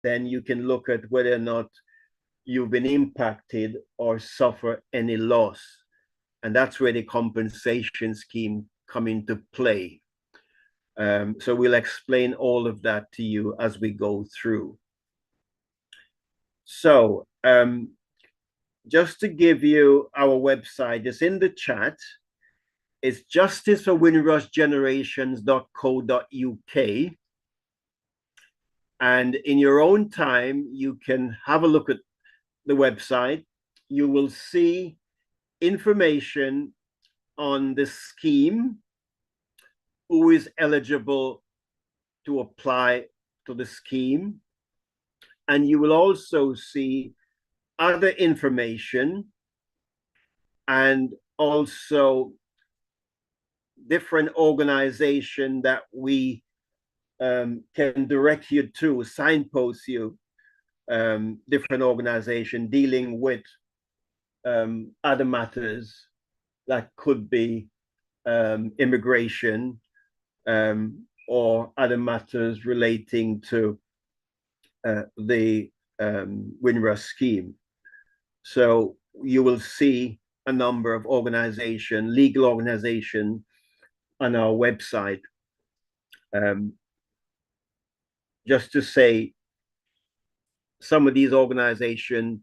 then you can look at whether or not you've been impacted or suffer any loss. And that's where the compensation scheme come into play. So we'll explain all of that to you as we go through. So just to give you our website, it's in the chat. It's justiceforwindrushgenerations.co.uk. And in your own time, you can have a look at the website. You will see information on the scheme, who is eligible to apply to the scheme. And you will also see other information and also different organizations that we can direct you to, signpost you, different organizations dealing with other matters that could be immigration or other matters relating to the Windrush scheme. So you will see a number of organizations, legal organizations on our website. Just to say, some of these organizations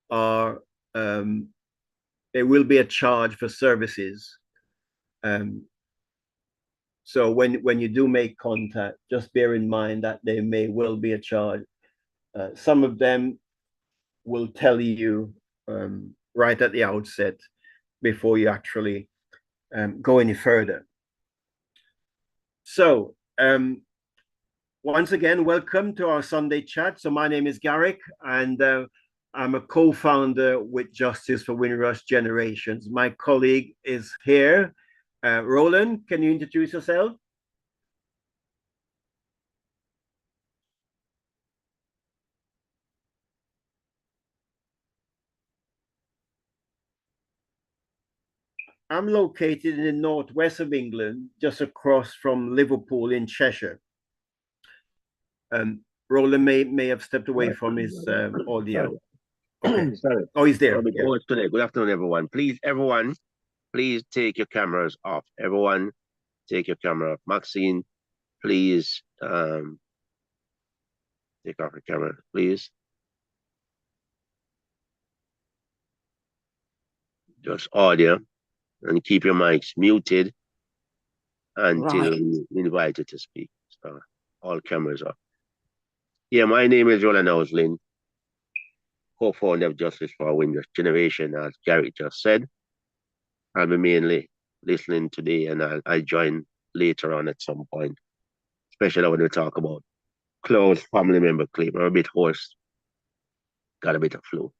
are, there will be a charge for services. So when you do make contact, just bear in mind that there may well be a charge. Some of them will tell you right at the outset before you actually go any further. So once again, welcome to our Sunday chat. So my name is Garrick, and I'm a co-founder with Justice for Windrush Generations. My colleague is here. Roland, can you introduce yourself? I'm located in the northwest of England, just across from Liverpool in Cheshire. Roland may have stepped away from his audio. Okay. Sorry. Oh, he's there. Yeah. Oh, it's today. Good afternoon, everyone. Everyone, please take your cameras off. Everyone, take your camera off. Maxine, please take off your camera, please. Just audio, and keep your mics muted until we invite you to speak. So all cameras off. Yeah, my name is Roland Ouslin, co-founder of Justice for Windrush Generation, as Gary just said. I'll be mainly listening today, and I'll join later on at some point, especially when we talk about close family member claim. I'm a bit hoarse, got a bit of flu.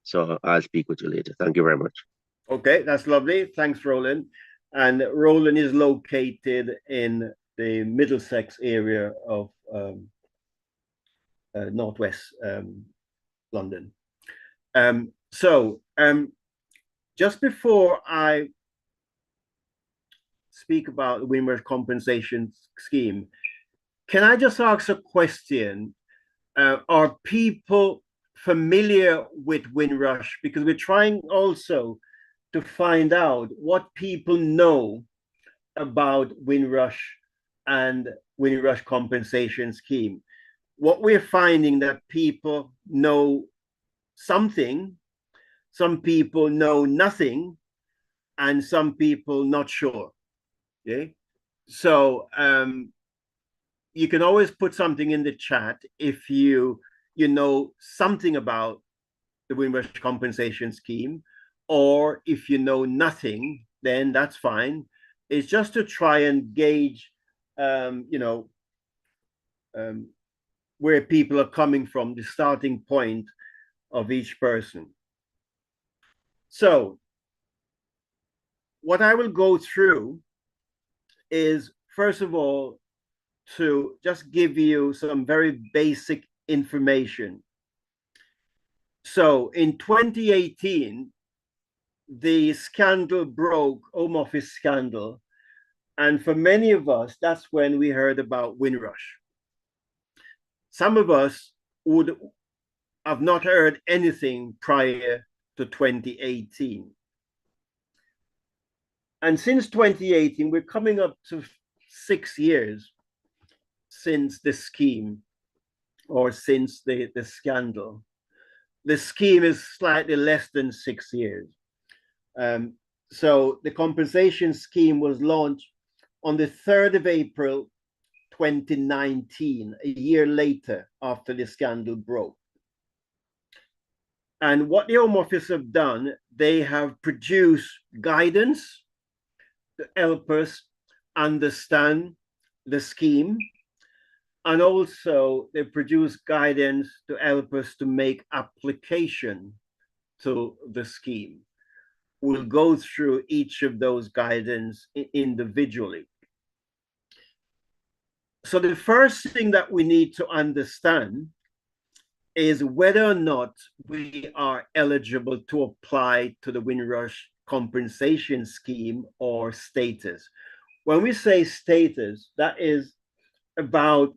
So I'll speak with you later. Thank you very much. Okay, that's lovely. Thanks, Roland. And Roland is located in the Middlesex area of northwest London. Just before I speak about the Windrush compensation scheme, can I just ask a question? Are people familiar with Windrush? Because we're trying also to find out what people know about Windrush and Windrush compensation scheme. What we're finding that people know something, some people know nothing, and some people not sure. Okay, so you can always put something in the chat if you know something about the Windrush compensation scheme, or if you know nothing, then that's fine. It's just to try and gauge, where people are coming from, the starting point of each person. So what I will go through is, first of all, to just give you some very basic information. So in 2018, the scandal broke, Home Office scandal, and for many of us, that's when we heard about Windrush. Some of us would have not heard anything prior to 2018. And since 2018, we're coming up to 6 years since the scheme or since the scandal. The scheme is slightly less than 6 years. So the compensation scheme was launched on the 3rd of April, 2019, a year later after the scandal broke. And what the Home Office have done, they have produced guidance to help us understand the scheme. And also they produce guidance to help us to make application to the scheme. We'll go through each of those guidance individually. So the first thing that we need to understand is whether or not we are eligible to apply to the Windrush compensation scheme or status. When we say status, that is about,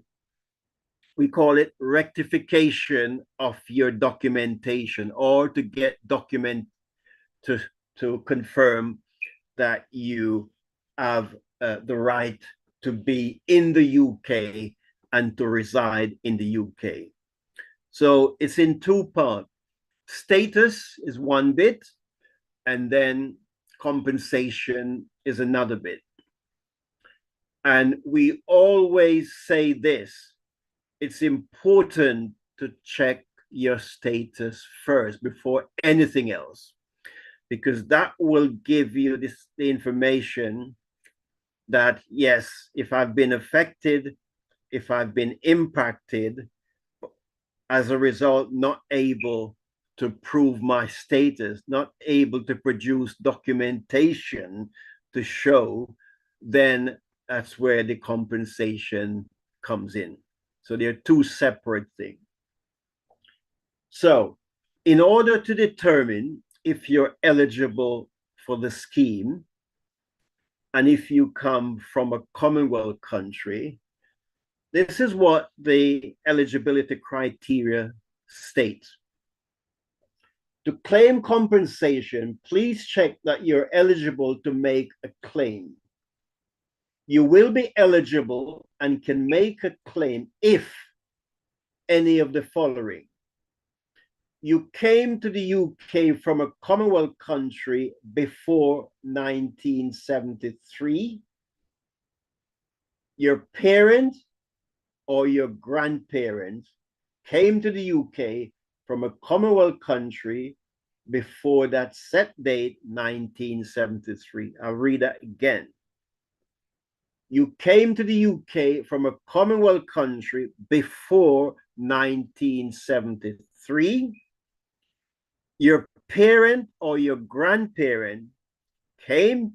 we call it rectification of your documentation, or to get document to confirm that you have the right to be in the UK and to reside in the UK. So it's in two parts. Status is one bit, and then compensation is another bit. And we always say this: it's important to check your status first before anything else, because that will give you the information that, yes, if I've been affected, if I've been impacted, as a result, not able to prove my status, not able to produce documentation to show, then that's where the compensation comes in. So they're two separate things. So in order to determine if you're eligible for the scheme, and if you come from a Commonwealth country, this is what the eligibility criteria states. To claim compensation, please check that you're eligible to make a claim. You will be eligible and can make a claim if any of the following: you came to the UK from a Commonwealth country before 1973, your parent or your grandparents came to the UK from a Commonwealth country before that set date, 1973. I'll read that again. You came to the UK from a Commonwealth country before 1973. Your parent or your grandparent came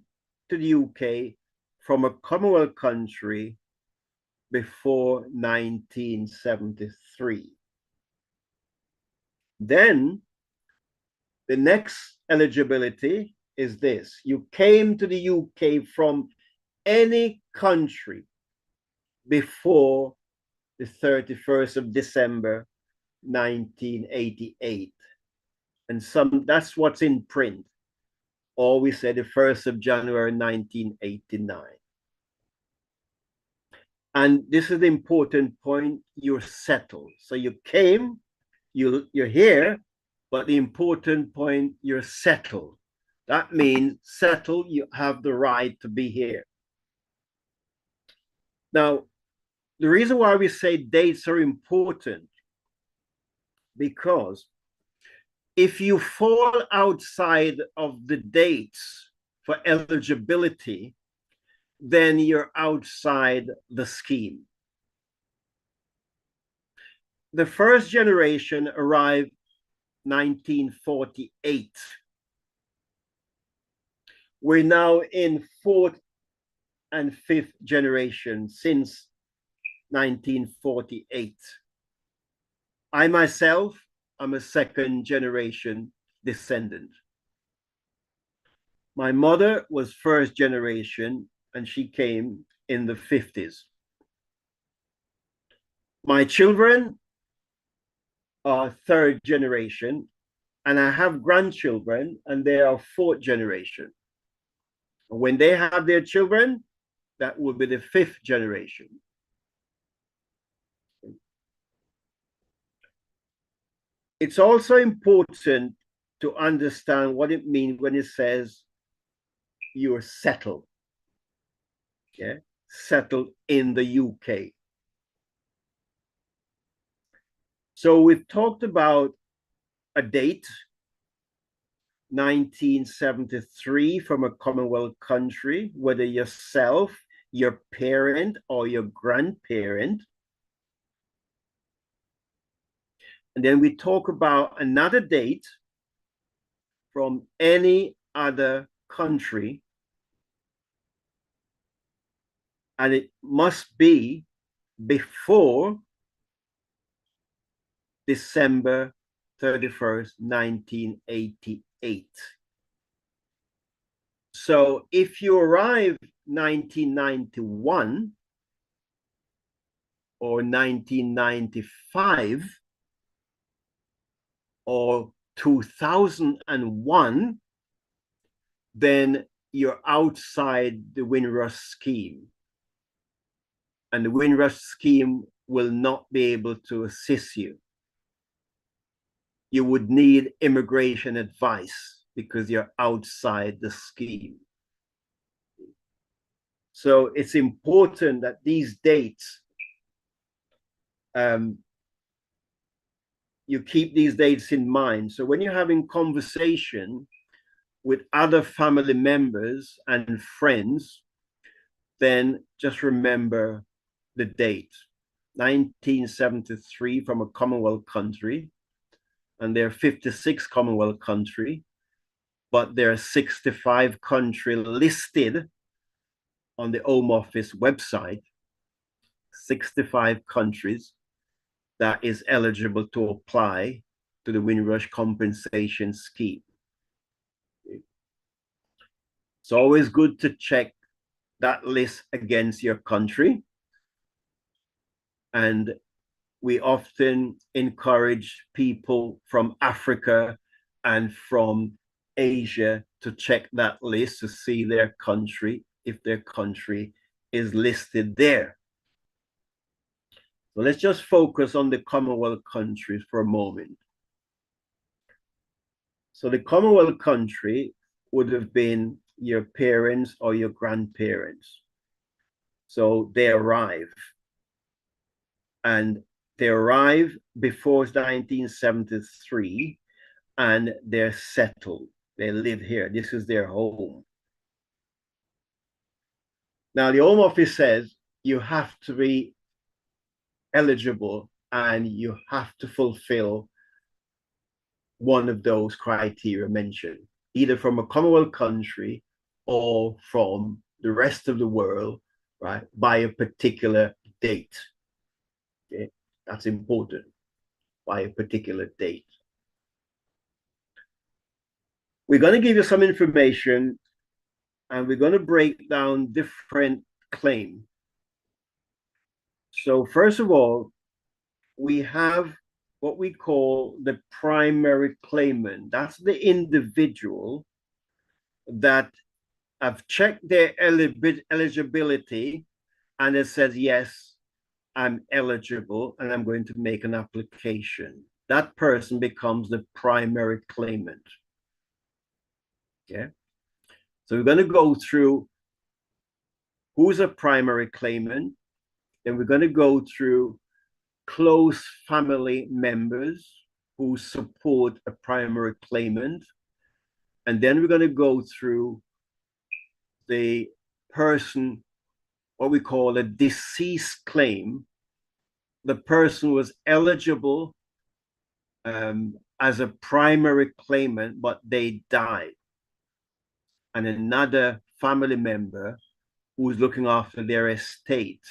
to the UK from a Commonwealth country before 1973. Then the next eligibility is this: you came to the UK from any country before the 31st of December 1988. And that's what's in print. Or we say the 1st of January 1989. And this is the important point: you're settled. So you came, you're here, but the important point, you're settled. That means settled, you have the right to be here. Now, the reason why we say dates are important, because if you fall outside of the dates for eligibility, then you're outside the scheme. The first generation arrived 1948. We're now in fourth and fifth generation since 1948. I myself am a second generation descendant. My mother was first generation, and she came in the 50s. My children are third generation, and I have grandchildren, and they are fourth generation. When they have their children, that will be the fifth generation. It's also important to understand what it means when it says you're settled. Yeah, settled in the UK. So we've talked about a date, 1973, from a Commonwealth country, whether yourself, your parent, or your grandparent. And then we talk about another date from any other country. And it must be before December 31st, 1988. So if you arrive 1991 or 1995 or 2001, then you're outside the Windrush scheme. And the Windrush scheme will not be able to assist you. You would need immigration advice because you're outside the scheme. So it's important that these dates, you keep these dates in mind. So when you're having conversation with other family members and friends, then just remember the date, 1973, from a Commonwealth country, and there are 56 Commonwealth countries, but there are 65 countries listed on the Home Office website, 65 countries that is eligible to apply to the Windrush compensation scheme. It's always good to check that list against your country. And we often encourage people from Africa and from Asia to check that list to see their country, if their country is listed there. So let's just focus on the Commonwealth countries for a moment. So the Commonwealth country would have been your parents or your grandparents. So they arrive. And they arrive before 1973, and they're settled. They live here. This is their home. Now, the Home Office says you have to be eligible and you have to fulfill one of those criteria mentioned, either from a Commonwealth country or from the rest of the world, right, by a particular date. Okay, that's important, by a particular date. We're going to give you some information, and we're going to break down different claims. So first of all, we have what we call the primary claimant. That's the individual that have checked their eligibility, and it says, yes, I'm eligible and I'm going to make an application. That person becomes the primary claimant. Okay. So we're going to go through who's a primary claimant, then we're going to go through close family members who support a primary claimant, and then we're going to go through the person, what we call a deceased claim. The person was eligible as a primary claimant, but they died. And another family member who's looking after their estate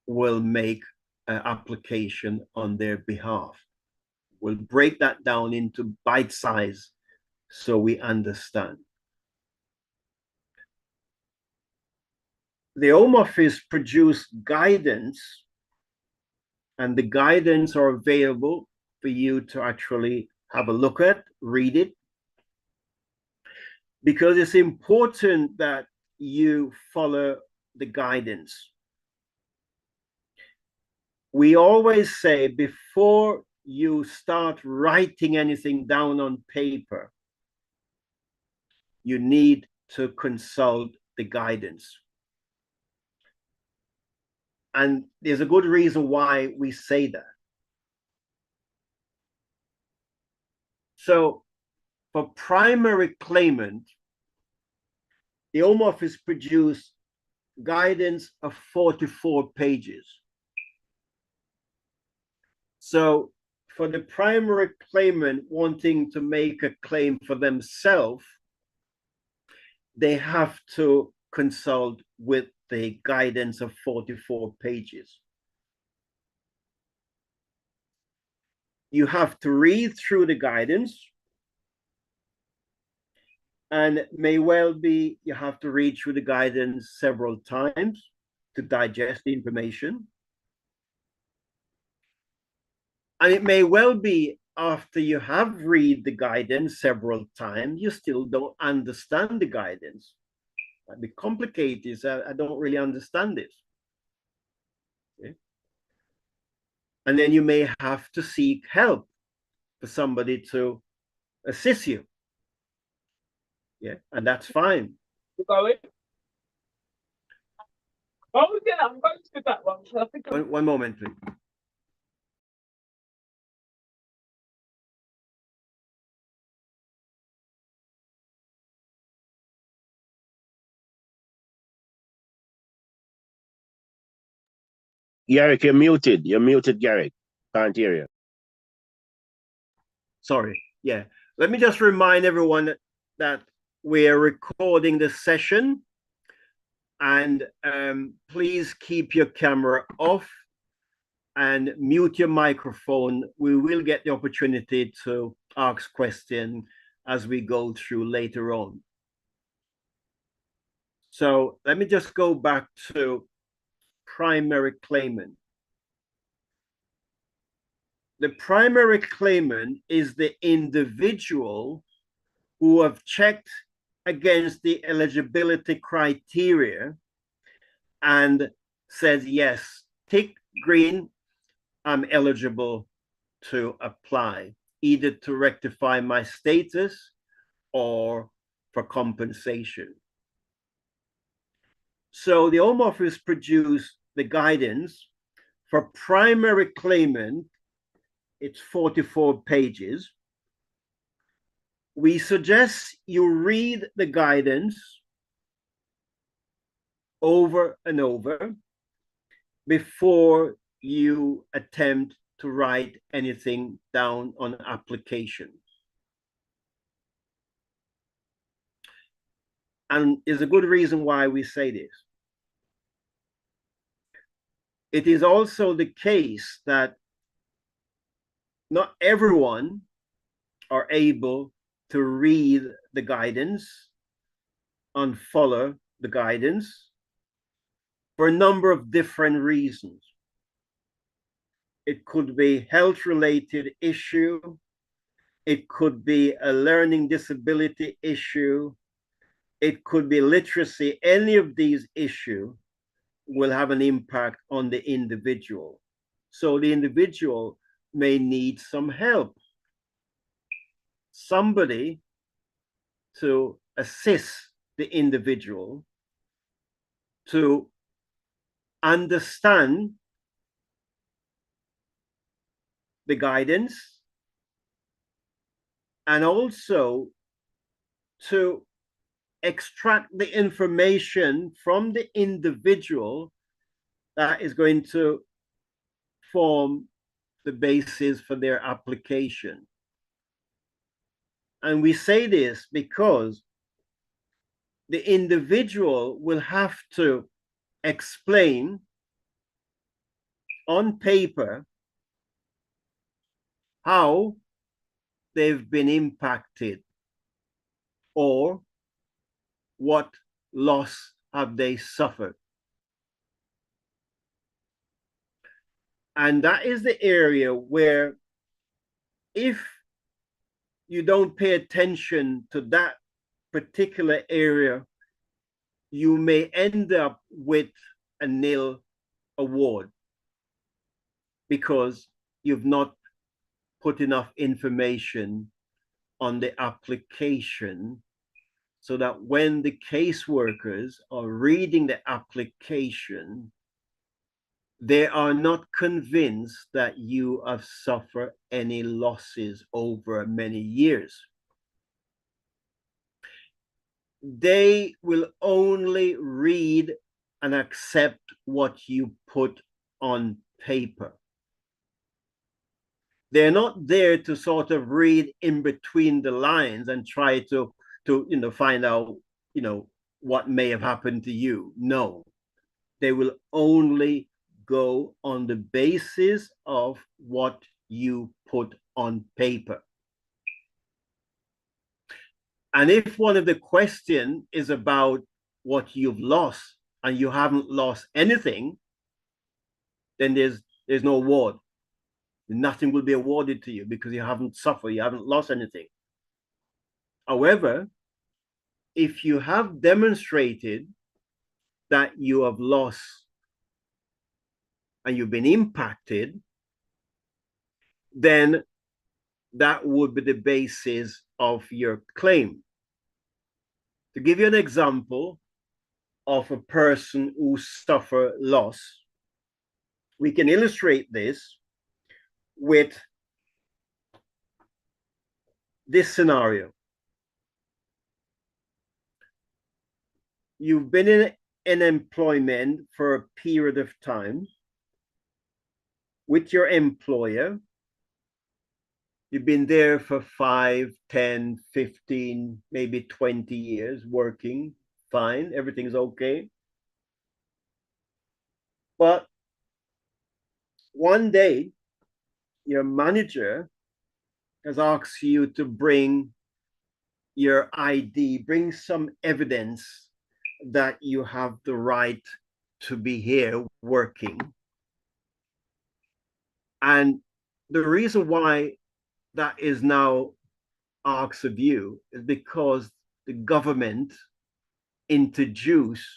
will make an application on their behalf. We'll break that down into bite size so we understand. The Home Office produced guidance, and the guidance are available for you to actually have a look at, read it, because it's important that you follow the guidance. We always say before you start writing anything down on paper, you need to consult the guidance. And there's a good reason why we say that. So for primary claimant, the Home Office produced guidance of 44 pages. So for the primary claimant wanting to make a claim for themselves, they have to consult with the guidance of 44 pages. You have to read through the guidance, and it may well be you have to read through the guidance several times to digest the information. And it may well be after you have read the guidance several times, you still don't understand the guidance. It'd be complicated. I don't really understand this. Okay? And then you may have to seek help for somebody to assist you. Yeah, and that's fine. You going? Oh yeah, I'm going to do that one. I think one moment, please. Garrick, you're muted. You're muted, Garrick. Can't hear you. Sorry. Yeah. Let me just remind everyone that we're recording the session, and please keep your camera off and mute your microphone. We will get the opportunity to ask questions as we go through later on. So let me just go back to primary claimant. The primary claimant is the individual who have checked against the eligibility criteria and says, yes, tick green, I'm eligible to apply, either to rectify my status or for compensation. So the Home Office produced the guidance for primary claimant. It's 44 pages. We suggest you read the guidance over and over before you attempt to write anything down on application. And there's a good reason why we say this. It is also the case that not everyone are able to read the guidance and follow the guidance for a number of different reasons. It could be health-related issue. It could be a learning disability issue. It could be literacy. Any of these issues will have an impact on the individual. So the individual may need some help. Somebody to assist the individual to understand the guidance and also to extract the information from the individual that is going to form the basis for their application. And we say this because the individual will have to explain on paper how they've been impacted or what loss have they suffered. And that is the area where if you don't pay attention to that particular area, you may end up with a nil award because you've not put enough information on the application, so that when the caseworkers are reading the application, they are not convinced that you have suffered any losses over many years. They will only read and accept what you put on paper. They're not there to sort of read in between the lines and try to find out what may have happened to you. No, they will only go on the basis of what you put on paper. And if one of the questions is about what you've lost and you haven't lost anything, then there's no award. Nothing will be awarded to you because you haven't suffered, you haven't lost anything. However, if you have demonstrated that you have lost and you've been impacted, then that would be the basis of your claim. To give you an example of a person who suffered loss, we can illustrate this with this scenario. You've been in employment for a period of time with your employer. You've been there for 5, 10, 15, maybe 20 years working, fine, everything's okay. But one day, your manager has asked you to bring your ID, bring some evidence that you have the right to be here working. And the reason why that is now asked of you is because the government introduced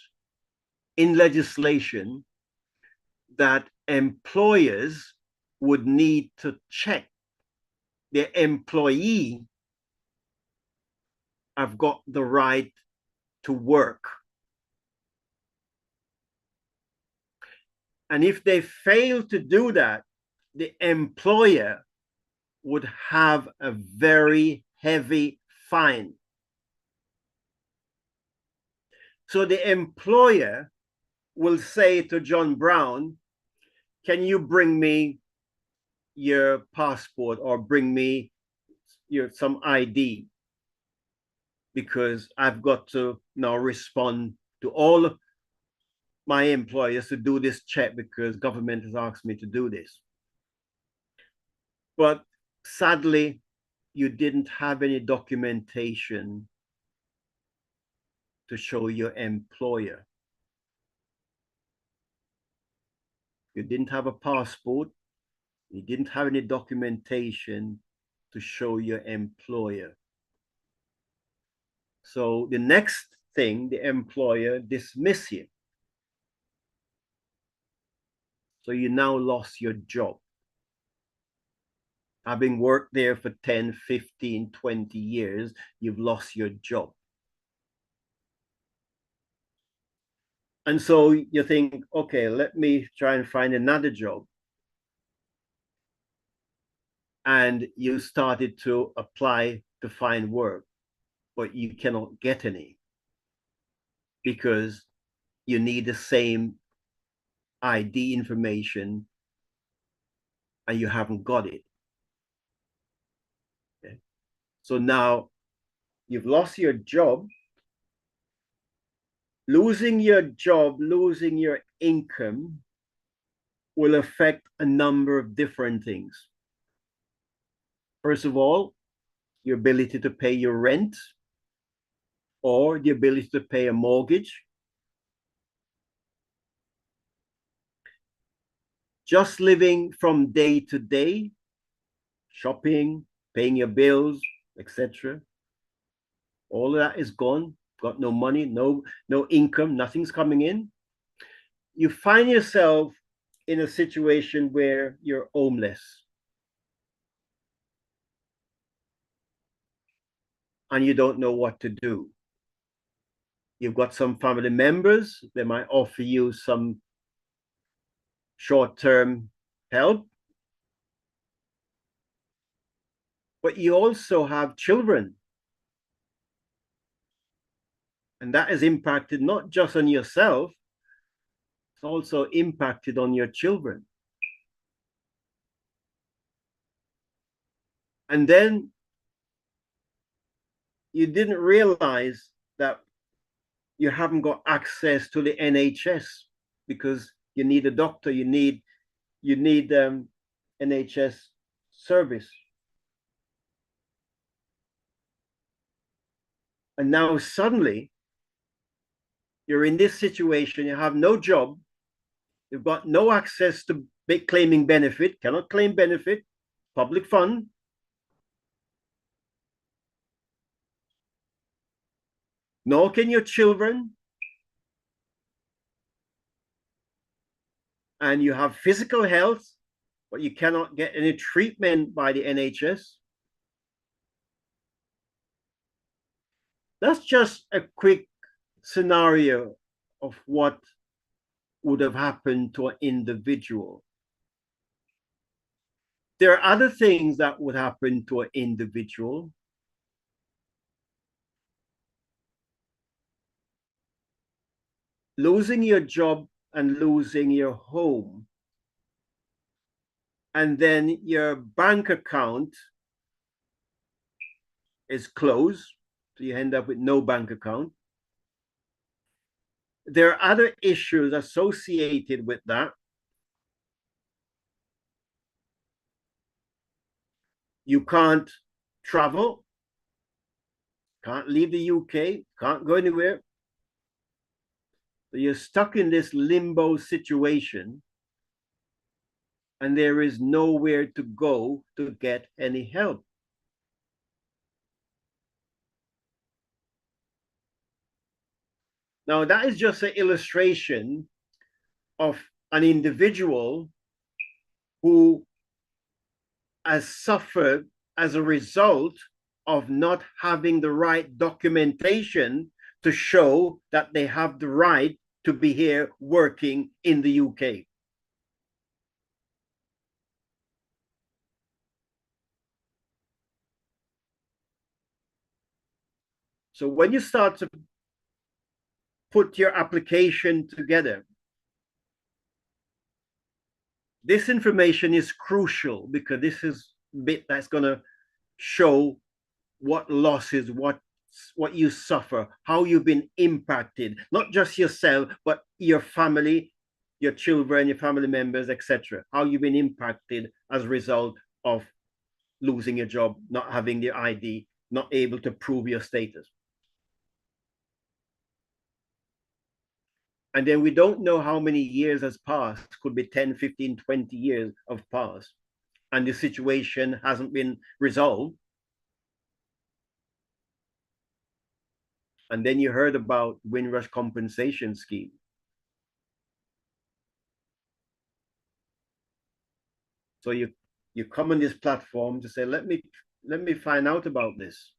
in legislation that employers would need to check their employee have got the right to work. And if they fail to do that, the employer would have a very heavy fine. So the employer will say to John Brown, can you bring me your passport or bring me some ID? Because I've got to now respond to all my employers to do this check because government has asked me to do this. But sadly, you didn't have any documentation to show your employer. You didn't have a passport. You didn't have any documentation to show your employer. So the next thing, the employer dismiss you. So you now lost your job. Having worked there for 10, 15, 20 years, you've lost your job. And so you think, okay, let me try and find another job. And you started to apply to find work, but you cannot get any because you need the same ID information and you haven't got it. Okay. So now you've lost your job. Losing your job, losing your income will affect a number of different things. First of all, your ability to pay your rent or the ability to pay a mortgage. Just living from day to day shopping, paying your bills, etc. All of that is gone. Got no money, no income, nothing's coming in. You find yourself in a situation where you're homeless. And you don't know what to do. You've got some family members, they might offer you some short-term help. But you also have children. And that is impacted not just on yourself, it's also impacted on your children. And then you didn't realize that you haven't got access to the NHS because you need a doctor, you need NHS service. And now suddenly you're in this situation, you have no job, you've got no access to claiming benefit, cannot claim benefit, public fund. Nor can your children. And you have physical health, but you cannot get any treatment by the NHS. That's just a quick scenario of what would have happened to an individual. There are other things that would happen to an individual. Losing your job and losing your home. And then your bank account is closed, so you end up with no bank account. There are other issues associated with that. You can't travel, can't leave the UK, can't go anywhere. So you're stuck in this limbo situation, and there is nowhere to go to get any help. Now, that is just an illustration of an individual who has suffered as a result of not having the right documentation to show that they have the right to be here working in the UK. So when you start to put your application together, this information is crucial because this is a bit that's going to show what losses, what you suffer, how you've been impacted, not just yourself, but your family, your children, your family members, etc. How you've been impacted as a result of losing your job, not having the ID, not able to prove your status. And then we don't know how many years has passed, could be 10, 15, 20 years have passed, and the situation hasn't been resolved. And then you heard about Windrush compensation scheme. So you come on this platform to say, let me find out about this.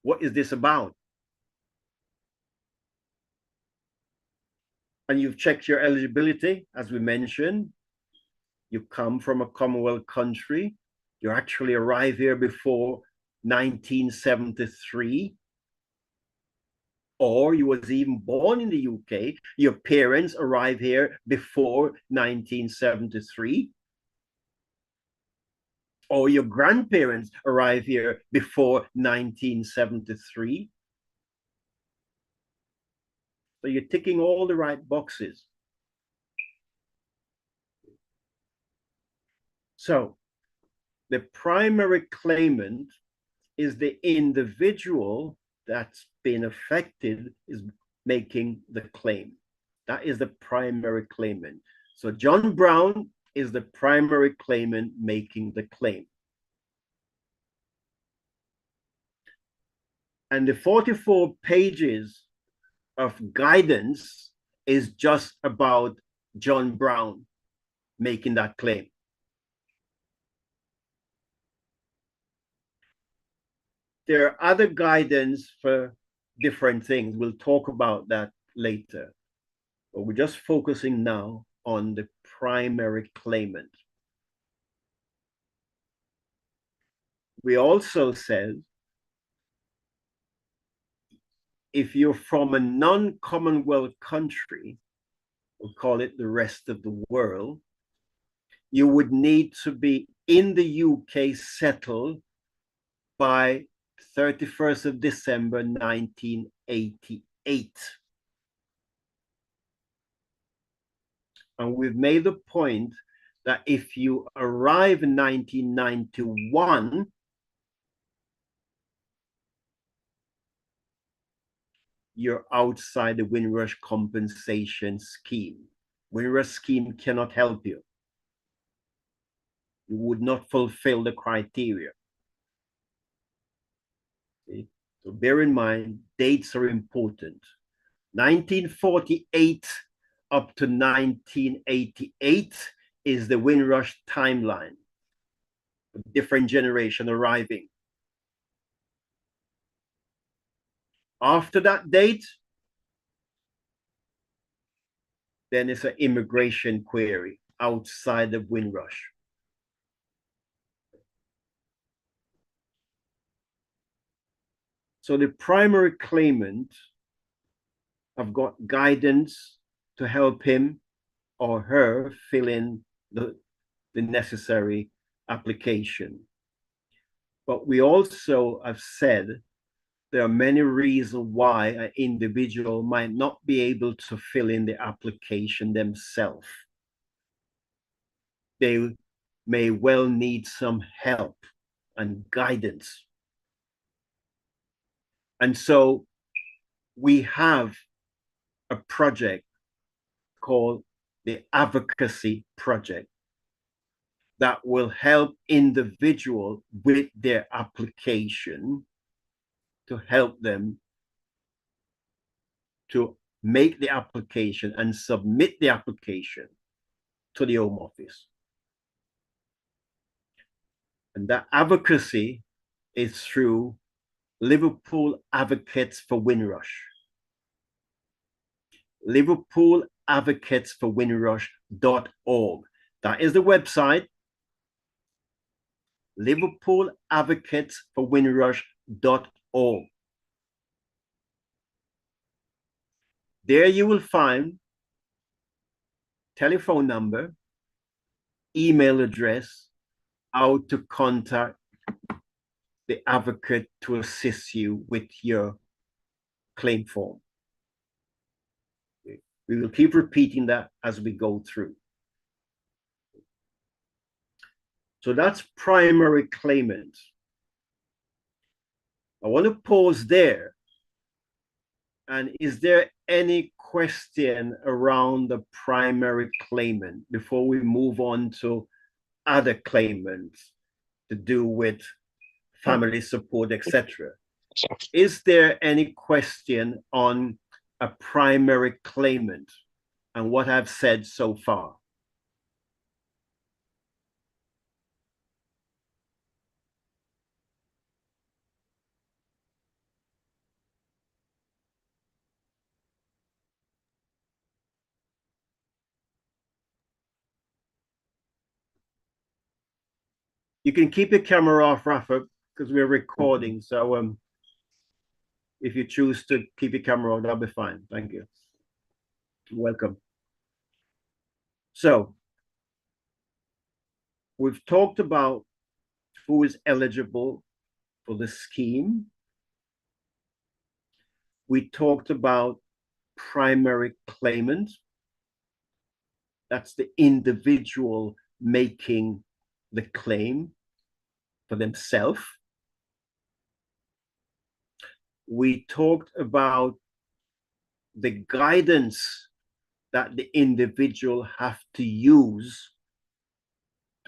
What is this about? And you've checked your eligibility, as we mentioned. You come from a Commonwealth country. You actually arrived here before 1973. Or you was even born in the UK. Your parents arrived here before 1973. Or your grandparents arrived here before 1973. So you're ticking all the right boxes. So the primary claimant is the individual that's been affected is making the claim. That is the primary claimant. So John Brown is the primary claimant making the claim. And the 44 pages of guidance is just about John Brown making that claim. There are other guidance for different things. We'll talk about that later. But we're just focusing now on the primary claimant. We also said if you're from a non-Commonwealth country, we'll call it the rest of the world, you would need to be in the UK settled by 31st of December 1988. And we've made the point that if you arrive in 1991, you're outside the Windrush compensation scheme. Windrush scheme cannot help you. You would not fulfill the criteria. Okay? So bear in mind, dates are important. 1948 up to 1988 is the Windrush timeline. A different generation arriving. After that date, then it's an immigration query outside of Windrush. So the primary claimant have got guidance to help him or her fill in the necessary application. But we also have said there are many reasons why an individual might not be able to fill in the application themselves. They may well need some help and guidance. And so we have a project called the Advocacy Project that will help individuals with their application to help them to make the application and submit the application to the Home Office. And that advocacy is through Liverpool Advocates for Windrush. Liverpool Advocates for Windrush.org. That is the website. Liverpool Advocates for Windrush.org. There you will find telephone number, email address, how to contact the advocate to assist you with your claim form. We will keep repeating that as we go through. So that's primary claimant. I want to pause there. And is there any question around the primary claimant before we move on to other claimants to do with family support, etc.? Is there any question on a primary claimant and what I've said so far? You can keep your camera off, Rafa, because we're recording. So if you choose to keep your camera on, that'll be fine. Thank you. Welcome. So we've talked about who is eligible for the scheme. We talked about primary claimant. That's the individual making the claim for themselves. We talked about the guidance that the individual have to use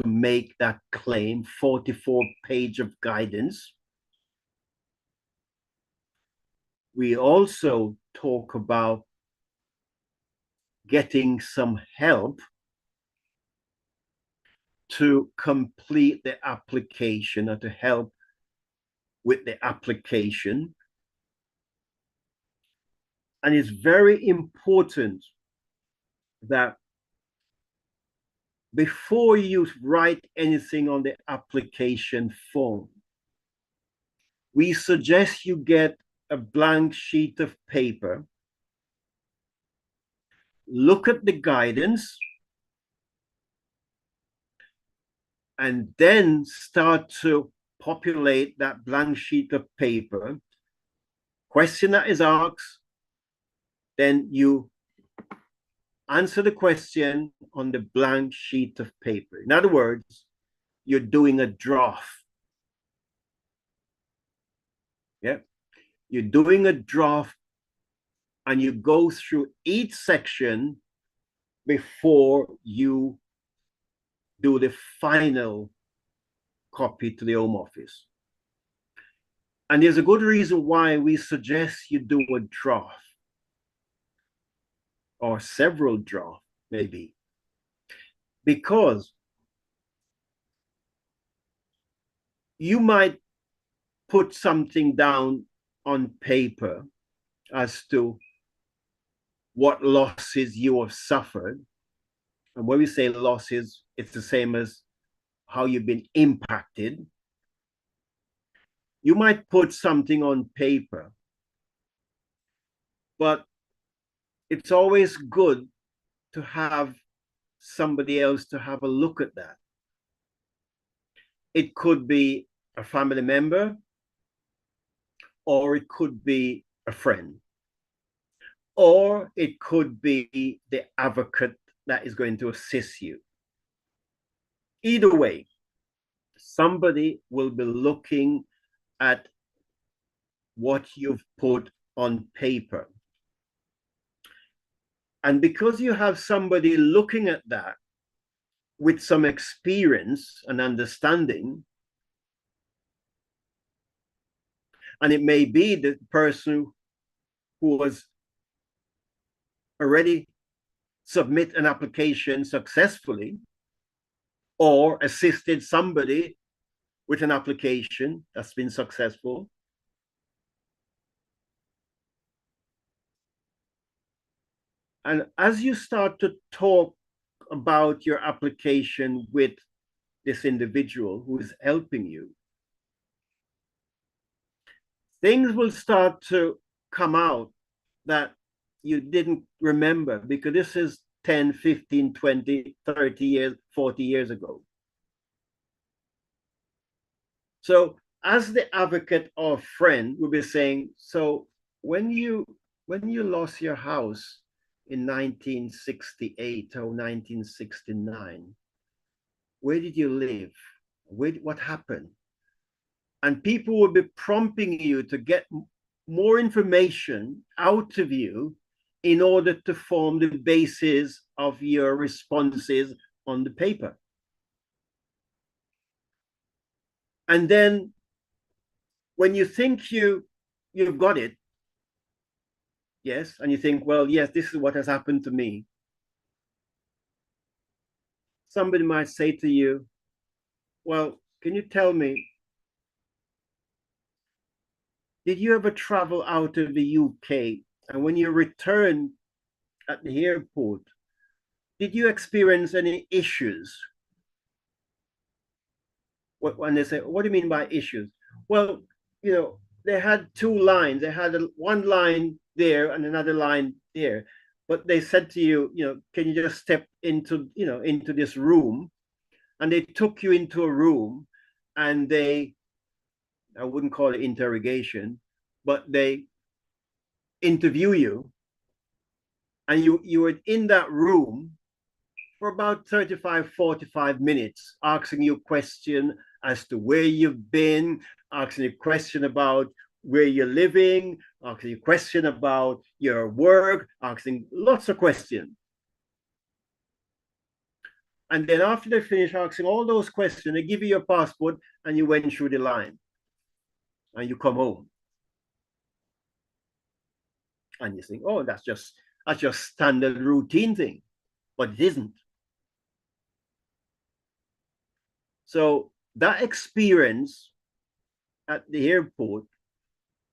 to make that claim, 44-page of guidance. We also talk about getting some help to complete the application or to help with the application. And it's very important that before you write anything on the application form, we suggest you get a blank sheet of paper, look at the guidance, and then start to populate that blank sheet of paper. Question that is asked, then you answer the question on the blank sheet of paper. In other words, you're doing a draft. Yeah, you're doing a draft and you go through each section before you do the final copy to the Home Office. And there's a good reason why we suggest you do a draft or several drafts, maybe, because you might put something down on paper as to what losses you have suffered. And when we say losses, it's the same as how you've been impacted. You might put something on paper, but it's always good to have somebody else to have a look at that. It could be a family member, or it could be a friend, or it could be the advocate that is going to assist you. Either way, somebody will be looking at what you've put on paper. And because you have somebody looking at that with some experience and understanding, and it may be the person who was already submit an application successfully or assisted somebody with an application that's been successful. And as you start to talk about your application with this individual who is helping you, things will start to come out that you didn't remember, because this is 10, 15, 20, 30 years, 40 years ago. So as the advocate or friend, we'll be saying, so when you lost your house in 1968 or 1969, where did you live? What happened? And people will be prompting you to get more information out of you in order to form the basis of your responses on the paper. And then when you think you've got it, yes, and you think, well, yes, this is what has happened to me. Somebody might say to you, well, can you tell me, did you ever travel out of the UK? And when you return at the airport, did you experience any issues? When they say, what do you mean by issues? Well, they had two lines. They had one line there and another line there. But they said to you, can you just step into this room? And they took you into a room and I wouldn't call it interrogation, but they interview you. And you were in that room for about 35, 45 minutes, asking you question as to where you've been, asking you a question about where you're living, asking you a question about your work, asking lots of questions. And then after they finish asking all those questions, they give you your passport and you went through the line and you come home. And you think, oh, that's just standard routine thing, but it isn't. So that experience at the airport,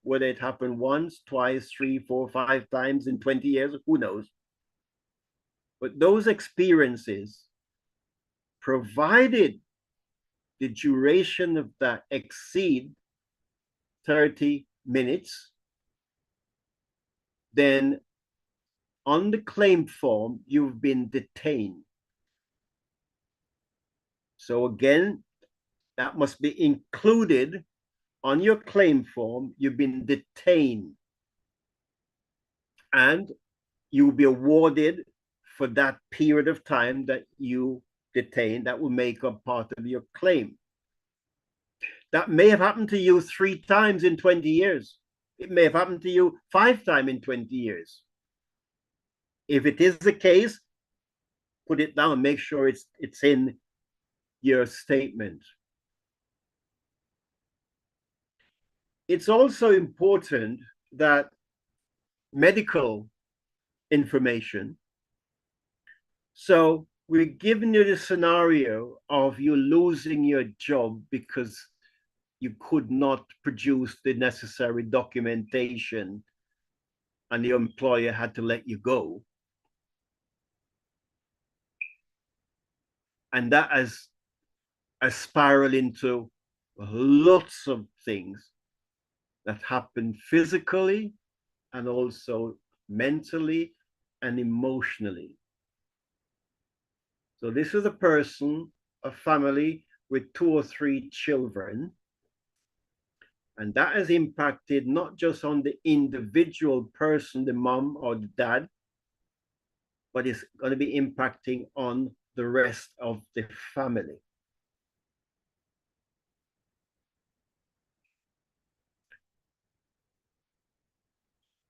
whether it happened once, twice, 3, 4, 5 times in 20 years, who knows? But those experiences, provided the duration of that exceed 30 minutes, then on the claim form, you've been detained. So again, that must be included on your claim form. You've been detained and you'll be awarded for that period of time that you detained. That will make up part of your claim. That may have happened to you 3 times in 20 years. It may have happened to you 5 times in 20 years. If it is the case, put it down, make sure it's in your statement. It's also important that medical information. So we're giving you the scenario of you losing your job because you could not produce the necessary documentation and the employer had to let you go. And that has spiraled into lots of things that happen physically and also mentally and emotionally. So this is a person, a family with 2 or 3 children, and that has impacted not just on the individual person, the mom or the dad, but it's going to be impacting on the rest of the family.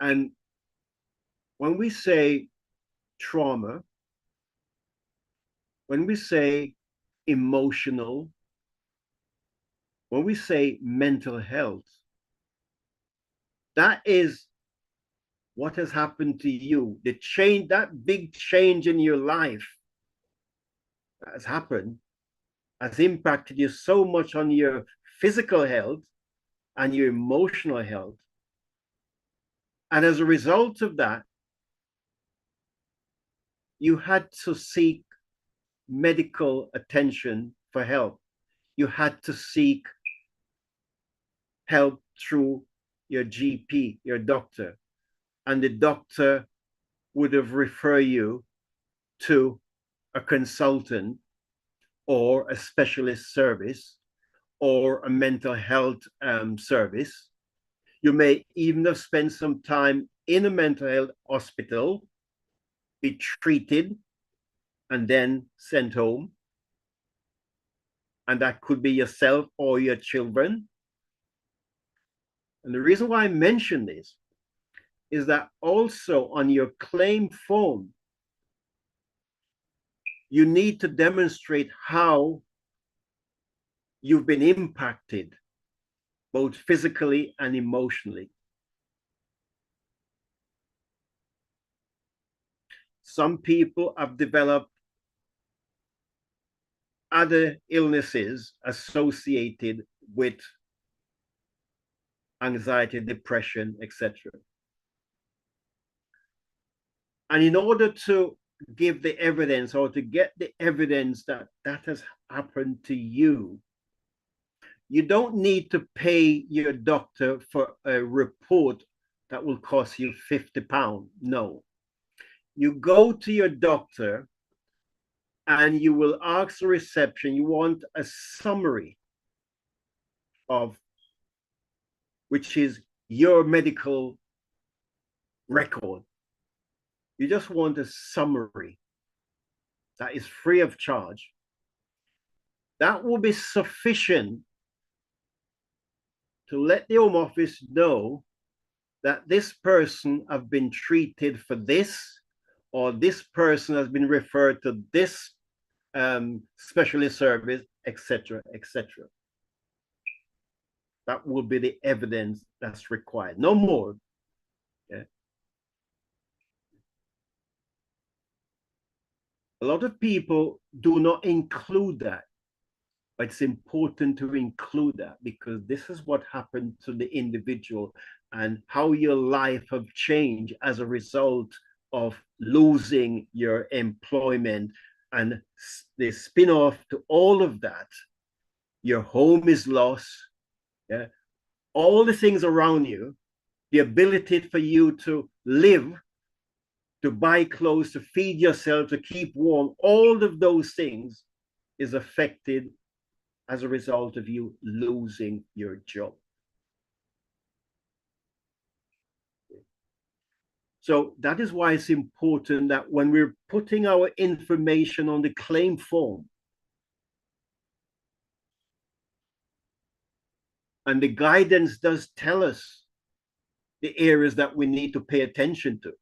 And when we say trauma, when we say emotional, when we say mental health, that is what has happened to you. The change, that big change in your life that has happened, has impacted you so much on your physical health and your emotional health. And as a result of that, you had to seek medical attention for help. You had to seek help through your GP, your doctor, and the doctor would have referred you to a consultant or a specialist service or a mental health service. You may even have spent some time in a mental health hospital, be treated, and then sent home. And that could be yourself or your children. And the reason why I mention this is that also on your claim form, you need to demonstrate how you've been impacted, both physically and emotionally. Some people have developed other illnesses associated with anxiety, depression, etc. And in order to give the evidence or to get the evidence that that has happened to you, you don't need to pay your doctor for a report that will cost you £50. No. You go to your doctor and you will ask the reception, you want a summary of which is your medical record. You just want a summary that is free of charge. That will be sufficient to let the Home Office know that this person has been treated for this, or this person has been referred to this specialist service, etc., etc. That will be the evidence that's required, no more. Yeah. A lot of people do not include that, but it's important to include that because this is what happened to the individual and how your life have changed as a result of losing your employment. And the spin-off to all of that, your home is lost. Yeah. All the things around you, the ability for you to live, to buy clothes, to feed yourself, to keep warm, all of those things is affected as a result of you losing your job. So that is why it's important that when we're putting our information on the claim form, and the guidance does tell us the areas that we need to pay attention to.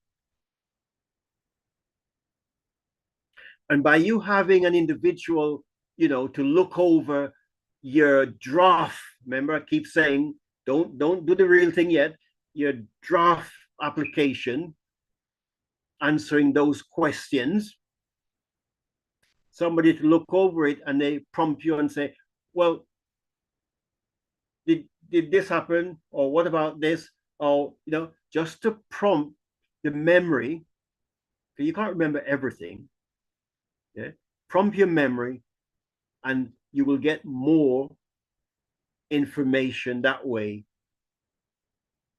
And by you having an individual, to look over your draft, remember I keep saying, don't do the real thing yet, your draft application, answering those questions, somebody to look over it and they prompt you and say, well, did this happen? Or what about this? Or, just to prompt the memory, because you can't remember everything. Yeah, prompt your memory and you will get more information that way,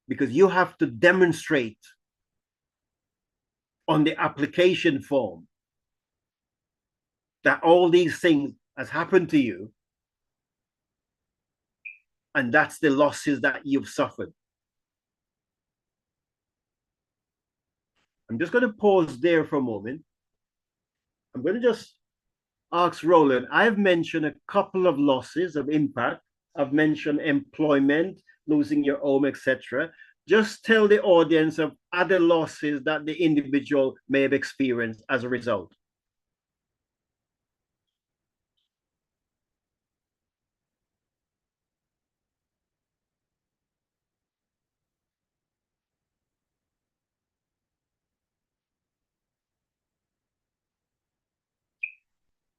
because you have to demonstrate on the application form that all these things has happened to you, and that's the losses that you've suffered. I'm just going to pause there for a moment. I'm going to just ask Roland. I've mentioned a couple of losses of impact. I've mentioned employment, losing your home, etc. Just tell the audience of other losses that the individual may have experienced as a result.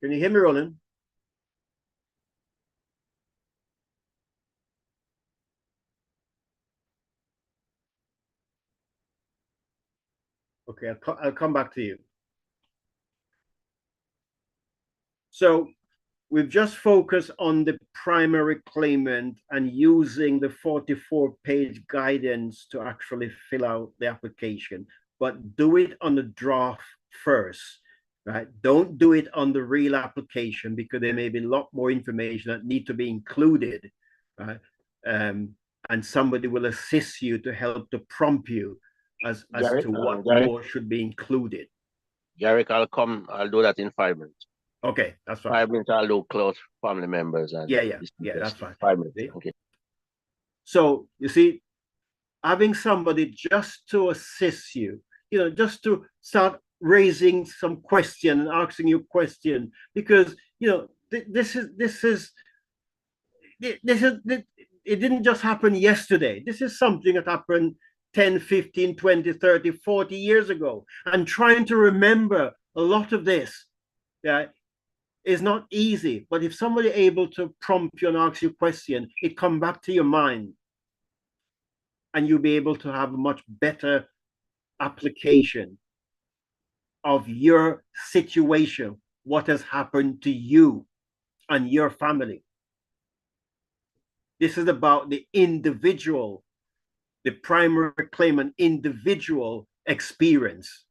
Can you hear me, Roland? Okay, I'll come back to you. So we've just focused on the primary claimant and using the 44-page guidance to actually fill out the application, but do it on the draft first, right? Don't do it on the real application because there may be a lot more information that need to be included, right? And somebody will assist you to help to prompt you as to what more should be included. Garrick, I'll do that in 5 minutes. Okay, that's fine. 5 minutes, I'll do close family members. And yeah, that's fine. 5 minutes, okay. So, you see, having somebody just to assist you, just to start raising some question and asking you question, because, it didn't just happen yesterday. This is something that happened 10, 15, 20, 30, 40 years ago. And trying to remember a lot of this, is not easy. But if somebody able to prompt you and ask you a question, it come back to your mind. And you'll be able to have a much better application of your situation, what has happened to you and your family. This is about the individual, the primary claimant individual experience.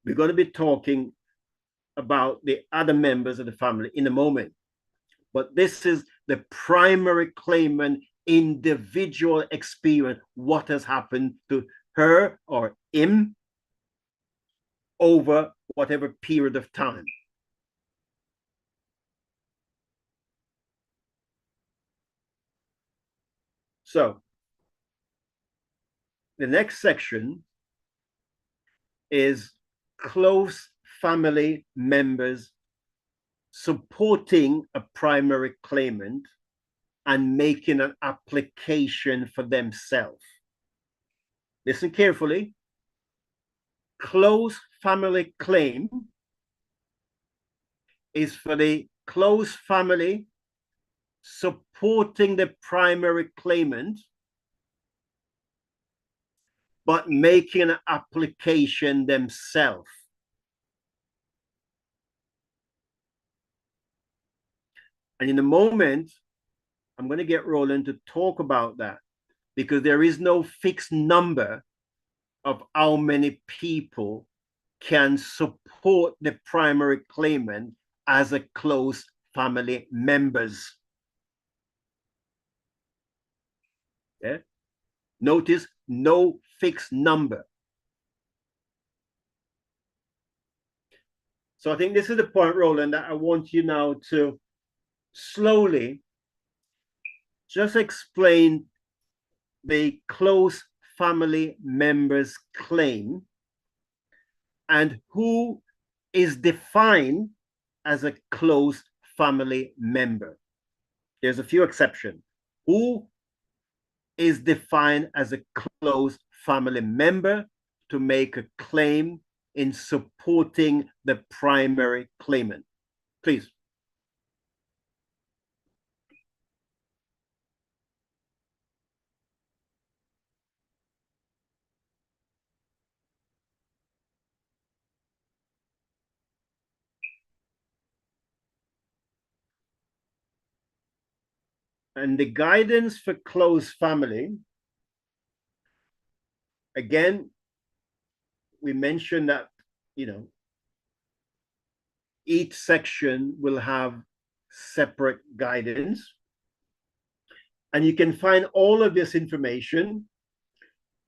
We're going to be talking about the other members of the family in a moment. But this is the primary claimant individual experience, what has happened to her or him over whatever period of time. So the next section is close family members supporting a primary claimant and making an application for themselves. Listen carefully. Close family claim is for the close family supporting the primary claimant, but making an application themselves. And in a moment, I'm going to get Roland to talk about that, because there is no fixed number of how many people can support the primary claimant as a close family members. Yeah? Notice no fixed number. So I think this is the point, Roland, that I want you now to slowly just explain the close family members claim and who is defined as a close family member. There's a few exceptions. Who is defined as a close family member to make a claim in supporting the primary claimant? Please. And the guidance for close family, again, we mentioned that, each section will have separate guidance. And you can find all of this information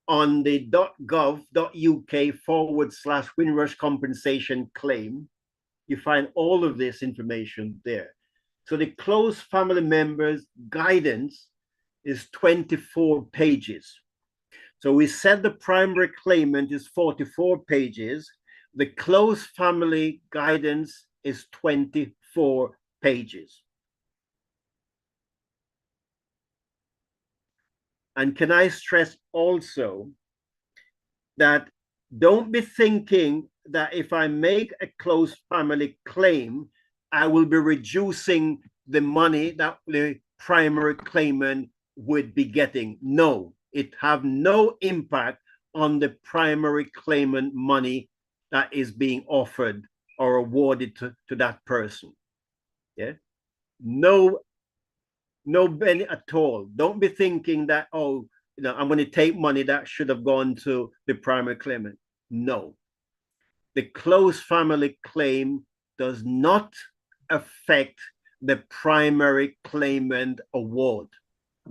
on the .gov.uk/Windrush compensation claim. You find all of this information there. So the close family members guidance is 24 pages. So we said the primary claimant is 44 pages. The close family guidance is 24 pages. And can I stress also that don't be thinking that if I make a close family claim, I will be reducing the money that the primary claimant would be getting. No, it have no impact on the primary claimant money that is being offered or awarded to that person. Yeah, no benefit at all. Don't be thinking that, oh, I'm going to take money that should have gone to the primary claimant. No, the close family claim does not affect the primary claimant award.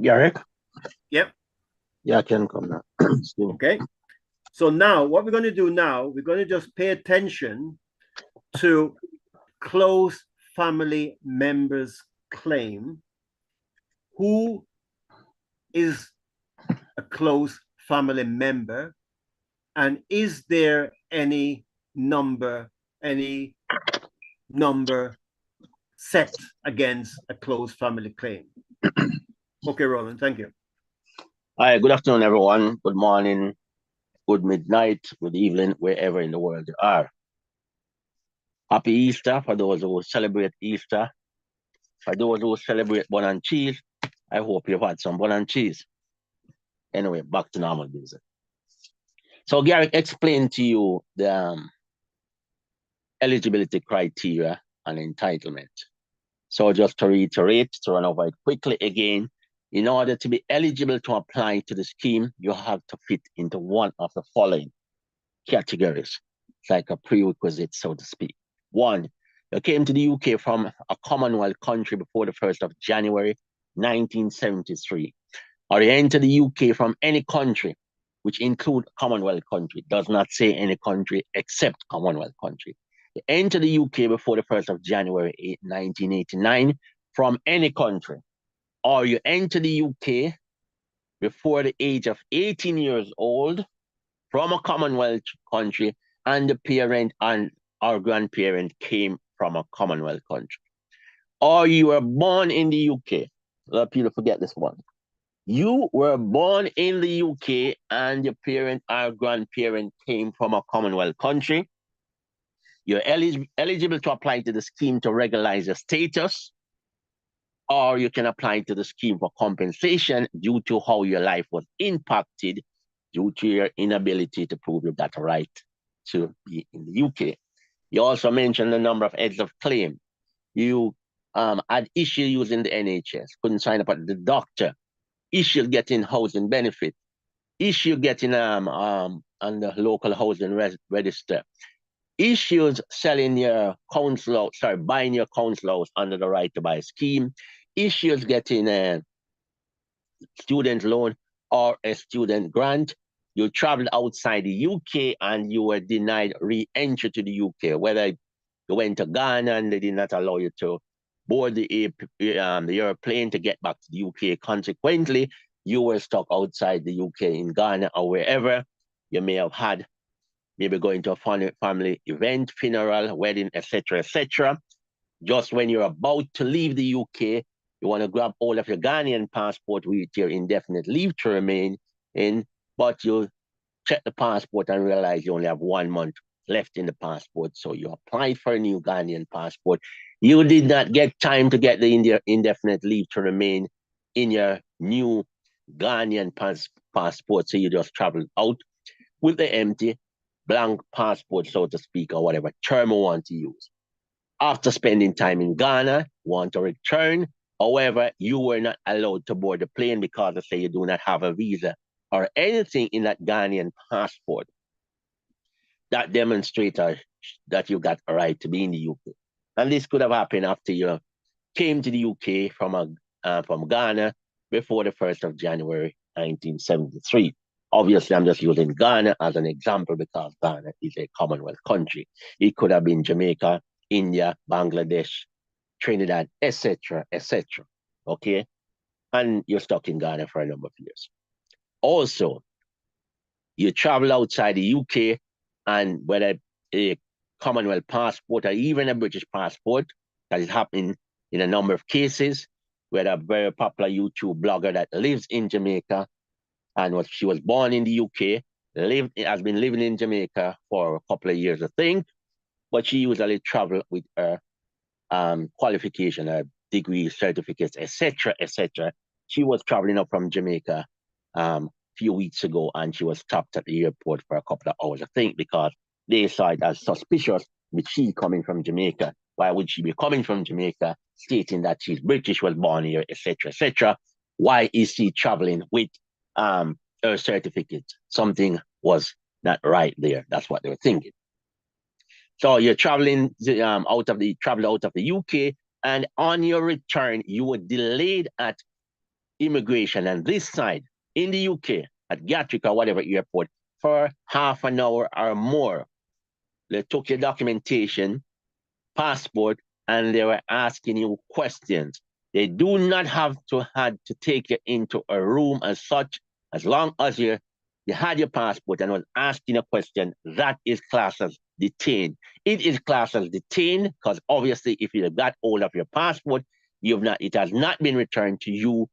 Garrick? Yep. Yeah, I can come now. Okay. So now what we're going to do now, we're going to just pay attention to close family members claim. Who is a close family member, and is there any number set against a close family claim? Okay, Roland, thank you. Hi, good afternoon, everyone. Good morning, good midnight, good evening, wherever in the world you are. Happy Easter for those who celebrate Easter. For those who celebrate bun and cheese, I hope you've had some bun and cheese. Anyway, back to normal business. So Garrick explained to you the eligibility criteria and entitlement. So just to reiterate, to run over it quickly again, in order to be eligible to apply to the scheme, you have to fit into one of the following categories. It's like a prerequisite, so to speak. One, you came to the UK from a Commonwealth country before the 1st of January, 1973. Or you enter the UK from any country, which include Commonwealth country, does not say any country except Commonwealth country. You enter the UK before the 1st of January 1989 from any country, or you enter the UK before the age of 18 years old from a Commonwealth country and the parent and our grandparent came from a Commonwealth country. Or you were born in the UK. A lot of people forget this one. You were born in the UK and your parent or grandparent came from a Commonwealth country. You're eligible to apply to the scheme to regularize your status, or you can apply to the scheme for compensation due to how your life was impacted due to your inability to prove you got a right to be in the UK. You also mentioned the number of heads of claim. You had issue using the NHS, couldn't sign up at the doctor, issue getting housing benefit, issue getting on the local housing register, issues selling your council, buying your council house under the right to buy scheme, issues getting a student loan or a student grant. You traveled outside the UK and you were denied re-entry to the UK, whether you went to Ghana and they did not allow you to board the airplane to get back to the UK. Consequently, you were stuck outside the UK in Ghana or wherever. You may have had maybe going to a family event, funeral, wedding, etc., etc. Just when you're about to leave the UK, you want to grab all of your Ghanaian passport with your indefinite leave to remain in, but you check the passport and realize you only have 1 month left in the passport. So you applied for a new Ghanaian passport. You did not get time to get the indefinite leave to remain in your new Ghanaian passport. So you just traveled out with the empty blank passport, so to speak, or whatever term you want to use. After spending time in Ghana, want to return. However, you were not allowed to board the plane because they say you do not have a visa or anything in that Ghanaian passport that demonstrates that you got a right to be in the UK. And this could have happened after you came to the UK from Ghana before the 1st of January, 1973. Obviously, I'm just using Ghana as an example because Ghana is a Commonwealth country. It could have been Jamaica, India, Bangladesh, Trinidad, etc., etc. Okay? And you're stuck in Ghana for a number of years. Also, you travel outside the UK and whether a Commonwealth passport or even a British passport, that is happening in a number of cases, where a very popular YouTube blogger that lives in Jamaica and she was born in the UK, has been living in Jamaica for a couple of years, I think, but she usually travel with her qualification, her degree, certificates, etc., etc. She was traveling up from Jamaica a few weeks ago, and she was stopped at the airport for a couple of hours, I think, because they saw it as suspicious with she coming from Jamaica. Why would she be coming from Jamaica, stating that she's British, was born here, etc., etc.? Why is she traveling with her certificate? Something was not right there. That's what they were thinking. So you're traveling out of the UK, and on your return, you were delayed at immigration and this side in the UK at Gatwick or whatever airport for half an hour or more. They took your documentation, passport, and they were asking you questions. They do not have to take you into a room as such, as long as you had your passport and was asking a question. That is classed as detained. It is classed as detained because obviously if you got hold of your passport, it has not been returned to you,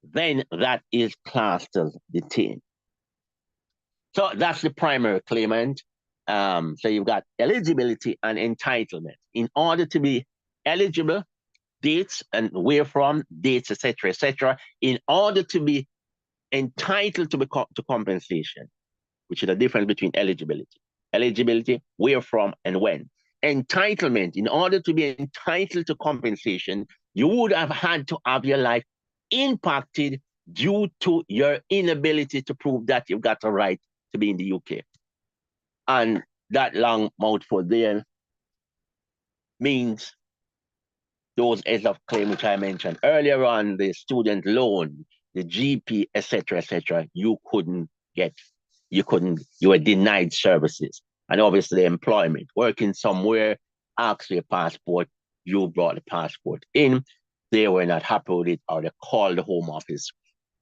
then that is classed as detained. So that's the primary claimant. So you've got eligibility and entitlement. In order to be eligible, dates and where from, dates, etc., etc. In order to be entitled to compensation, which is the difference between eligibility. Eligibility, where from and when. Entitlement, in order to be entitled to compensation, you would have had to have your life impacted due to your inability to prove that you've got a right to be in the UK. And that long mouthful there means those heads of claim which I mentioned earlier on, the student loan, the GP, etc., you were denied services. And obviously employment, working somewhere, asked for your passport, you brought the passport in, they were not happy with it, or they called the Home Office.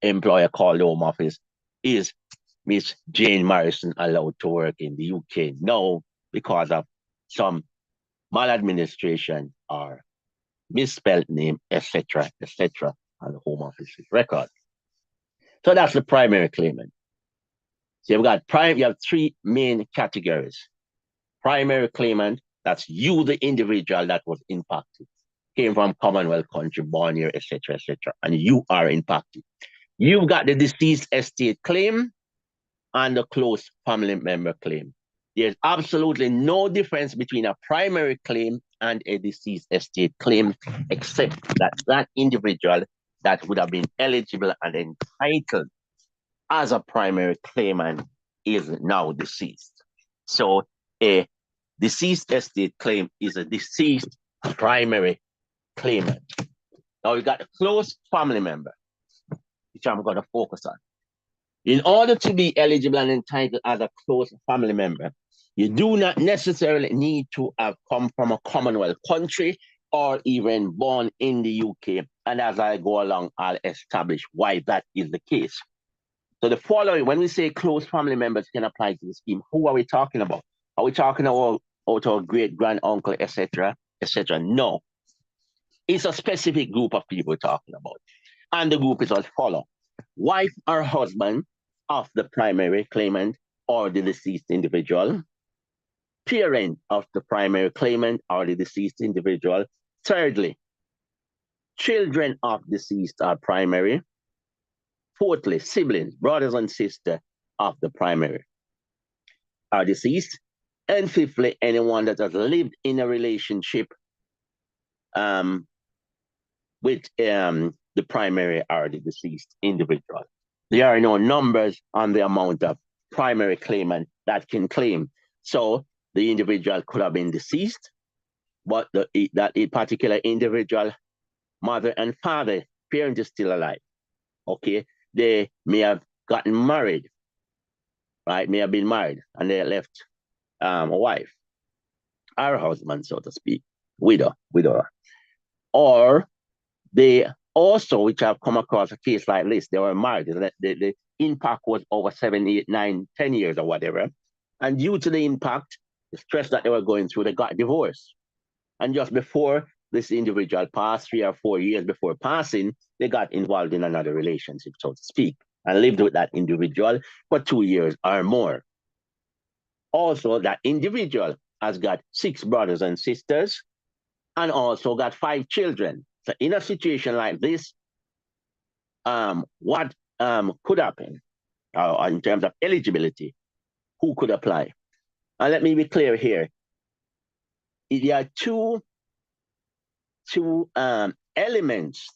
Employer called the Home Office. Is Miss Jane Morrison allowed to work in the UK? No, because of some maladministration, or misspelled name, etc., on the Home Office's record. So that's the primary claimant. So you have three main categories. Primary claimant, that's you, the individual that was impacted, came from Commonwealth country, born here, etc., and you are impacted. You've got the deceased estate claim and the close family member claim. There's absolutely no difference between a primary claim and a deceased estate claim, except that that individual that would have been eligible and entitled as a primary claimant is now deceased. So a deceased estate claim is a deceased primary claimant. Now we got a close family member, which I'm going to focus on. In order to be eligible and entitled as a close family member, you do not necessarily need to have come from a Commonwealth country or even born in the UK. And as I go along, I'll establish why that is the case. So the following, when we say close family members can apply to the scheme, who are we talking about? Are we talking about our great grand uncle, etc., etc.? No. It's a specific group of people we're talking about. And the group is as follows. Wife or husband of the primary claimant or the deceased individual, parent of the primary claimant or the deceased individual. Thirdly, children of deceased or primary. Fourthly, siblings, brothers and sisters of the primary are deceased. And fifthly, anyone that has lived in a relationship with the primary or the deceased individual. There are no numbers on the amount of primary claimant that can claim. So the individual could have been deceased, but that particular individual, mother and father, parent is still alive. Okay, they may have gotten married, right? May have been married and they left a wife, or husband, so to speak, widow. Or they also, which I've come across a case like this, they were married. The impact was over 7, 8, 9, 10 years or whatever. And due to the impact, the stress that they were going through, they got divorced. And just before this individual passed, 3 or 4 years before passing, they got involved in another relationship, so to speak, and lived with that individual for 2 years or more. Also, that individual has got 6 brothers and sisters and also got 5 children. So in a situation like this, what could happen in terms of eligibility? Who could apply? And let me be clear here. There are two elements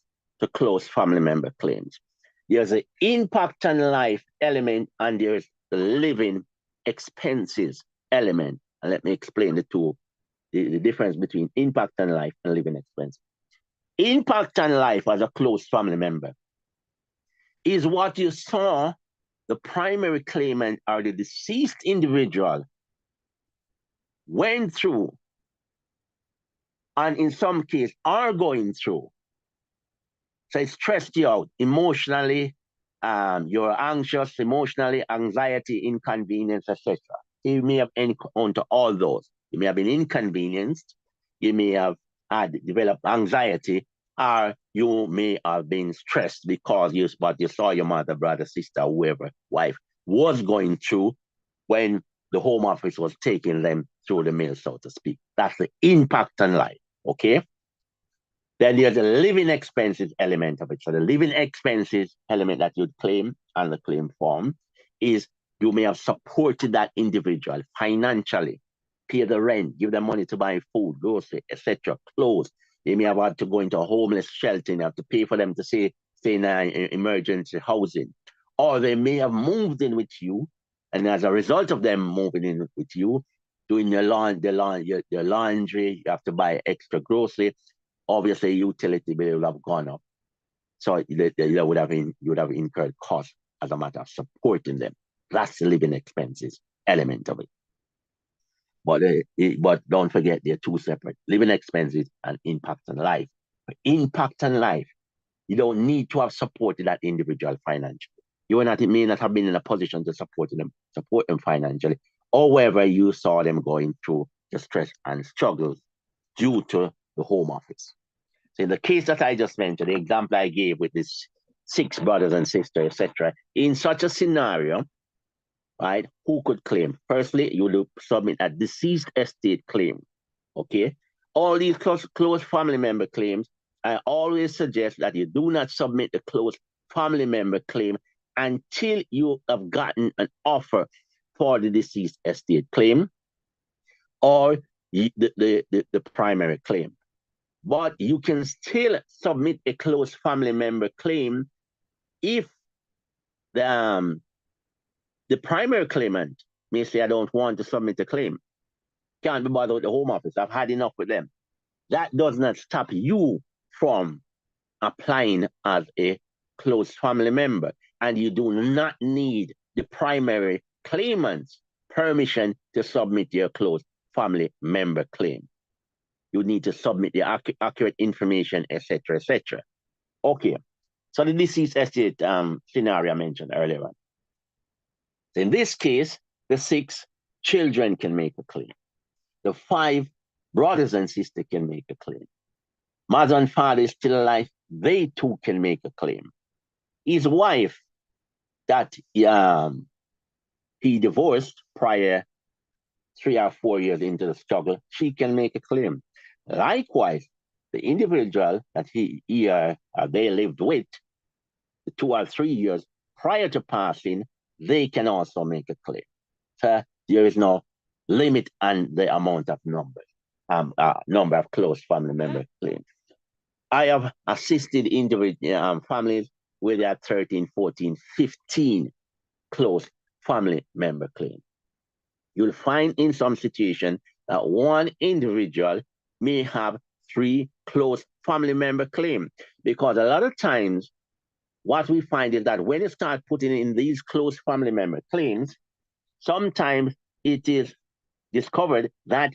to close family member claims. There's an impact on life element and there's the living expenses element. And let me explain the difference between impact on life and living expenses. Impact on life as a close family member is what you saw the primary claimant or the deceased individual went through, and in some cases are going through. So it stressed you out emotionally, you're anxious, emotionally, anxiety, inconvenience, etc. You may have encountered all those. You may have been inconvenienced, you may have developed anxiety, or you may have been stressed because you saw your mother, brother, sister, whoever, wife was going through when the Home Office was taking them through the mill, so to speak. That's the impact on life, okay? Then there's a living expenses element of it. So the living expenses element that you'd claim on the claim form is you may have supported that individual financially, pay the rent, give them money to buy food, grocery, etc., clothes. They may have had to go into a homeless shelter and have to pay for them to stay in emergency housing. Or they may have moved in with you, and as a result of them moving in with you, doing your laundry, you have to buy extra grocery. Obviously, utility bill will have gone up. So you would have incurred costs as a matter of supporting them. That's the living expenses element of it. But don't forget, they're two separate. Living expenses and impact on life. For impact on life, you don't need to have supported that individual financially. You may not have been in a position to support them financially, or wherever you saw them going through the stress and struggles due to the Home Office. So in the case that I just mentioned, the example I gave with this 6 brothers and sisters, etc., in such a scenario, right, who could claim? Firstly, you would submit a deceased estate claim, okay? All these close family member claims, I always suggest that you do not submit the close family member claim until you have gotten an offer for the deceased estate claim or the primary claim. But you can still submit a close family member claim if the primary claimant may say, I don't want to submit a claim. Can't be bothered with the Home Office. I've had enough with them. That does not stop you from applying as a close family member. And you do not need the primary claimant's permission to submit your close family member claim. You need to submit the accurate information, etc., etc. Okay, so the deceased estate scenario I mentioned earlier on. So in this case, the 6 children can make a claim. The 5 brothers and sisters can make a claim. Mother and father is still alive, they too can make a claim. His wife that he divorced prior 3 or 4 years into the struggle, she can make a claim. Likewise, the individual that they lived with 2 or 3 years prior to passing, they can also make a claim. So there is no limit on the amount of number of close family member claims. I have assisted individual families with their 13, 14, 15 close family member claims. You'll find in some situations that one individual may have 3 close family member claims, because a lot of times what we find is that when you start putting in these close family member claims, sometimes it is discovered that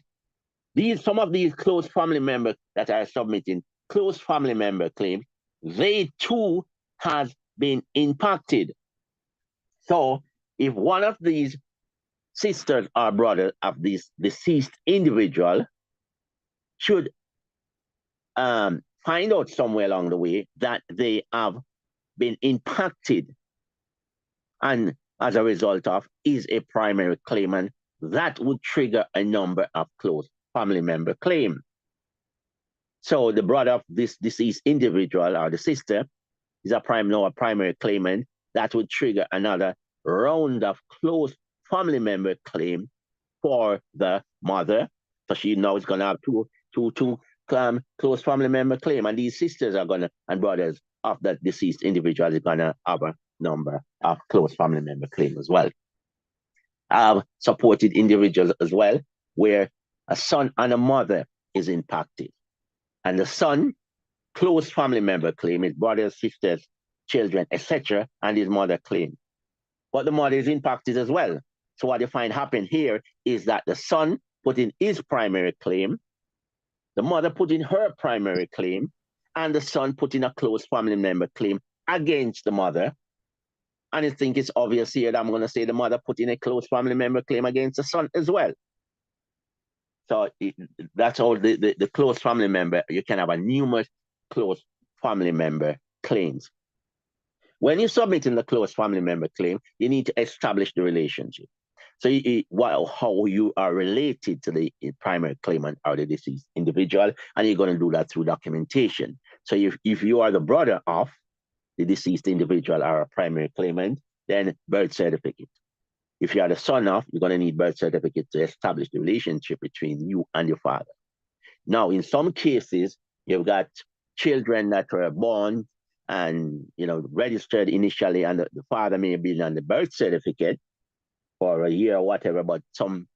some of these close family members that are submitting close family member claims, they too has been impacted. So if one of these sisters or brothers of this deceased individual should find out somewhere along the way that they have been impacted and as a result of is a primary claimant, that would trigger a number of close family member claims. So the brother of this deceased individual or the sister is a primary claimant, that would trigger another round of close family member claim for the mother. So she now is going to have two close family member claim, and these sisters are going to, and brothers of that deceased individual is going to have a number of close family member claim as well. I've supported individuals as well where a son and a mother is impacted, and the son close family member claim, his brothers, sisters, children, etc., and his mother claim. But the mother is impacted as well. So what you find happen here is that the son put in his primary claim, the mother put in her primary claim, and the son put in a close family member claim against the mother. And I think it's obvious here that I'm going to say the mother put in a close family member claim against the son as well. So that's all the close family member. You can have a numerous close family member claims. When you're submitting the close family member claim, you need to establish the relationship. So how you are related to the primary claimant or the deceased individual, and you're going to do that through documentation. So if you are the brother of the deceased individual or a primary claimant, then birth certificate. If you are the son of, you're going to need birth certificate to establish the relationship between you and your father. Now, in some cases, you've got children that were born and registered initially, and the father may have been on the birth certificate for a year or whatever, but some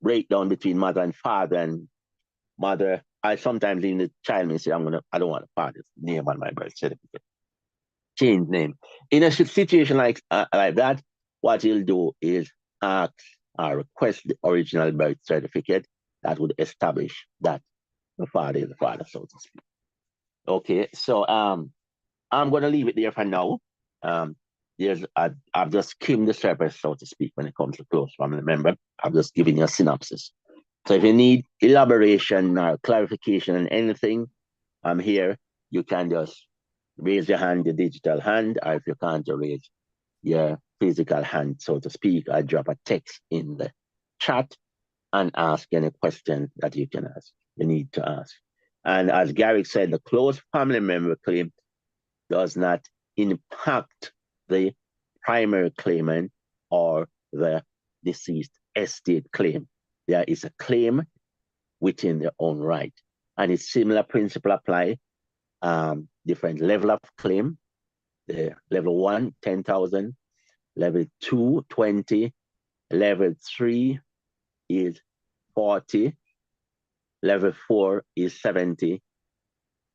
breakdown between mother and father, and mother, I sometimes even the child may say, I don't want a father's name on my birth certificate. Change name. In a situation like that, what you'll do is ask or request the original birth certificate that would establish that the father is the father, so to speak. Okay, so I'm going to leave it there for now. I've just skimmed the surface, so to speak, when it comes to close family member. I've just given you a synopsis. So if you need elaboration or clarification on anything, I'm here. You can just raise your hand, your digital hand, or if you can't, you raise your physical hand, so to speak, or drop a text in the chat and ask any question that you can ask, you need to ask. And as Gary said, the close family member claim does not impact the primary claimant or the deceased estate claim. There is a claim within their own right. And it's similar principle apply, different level of claim. The level 1, 10,000, level 2, 20, level 3 is 40, level 4 is 70,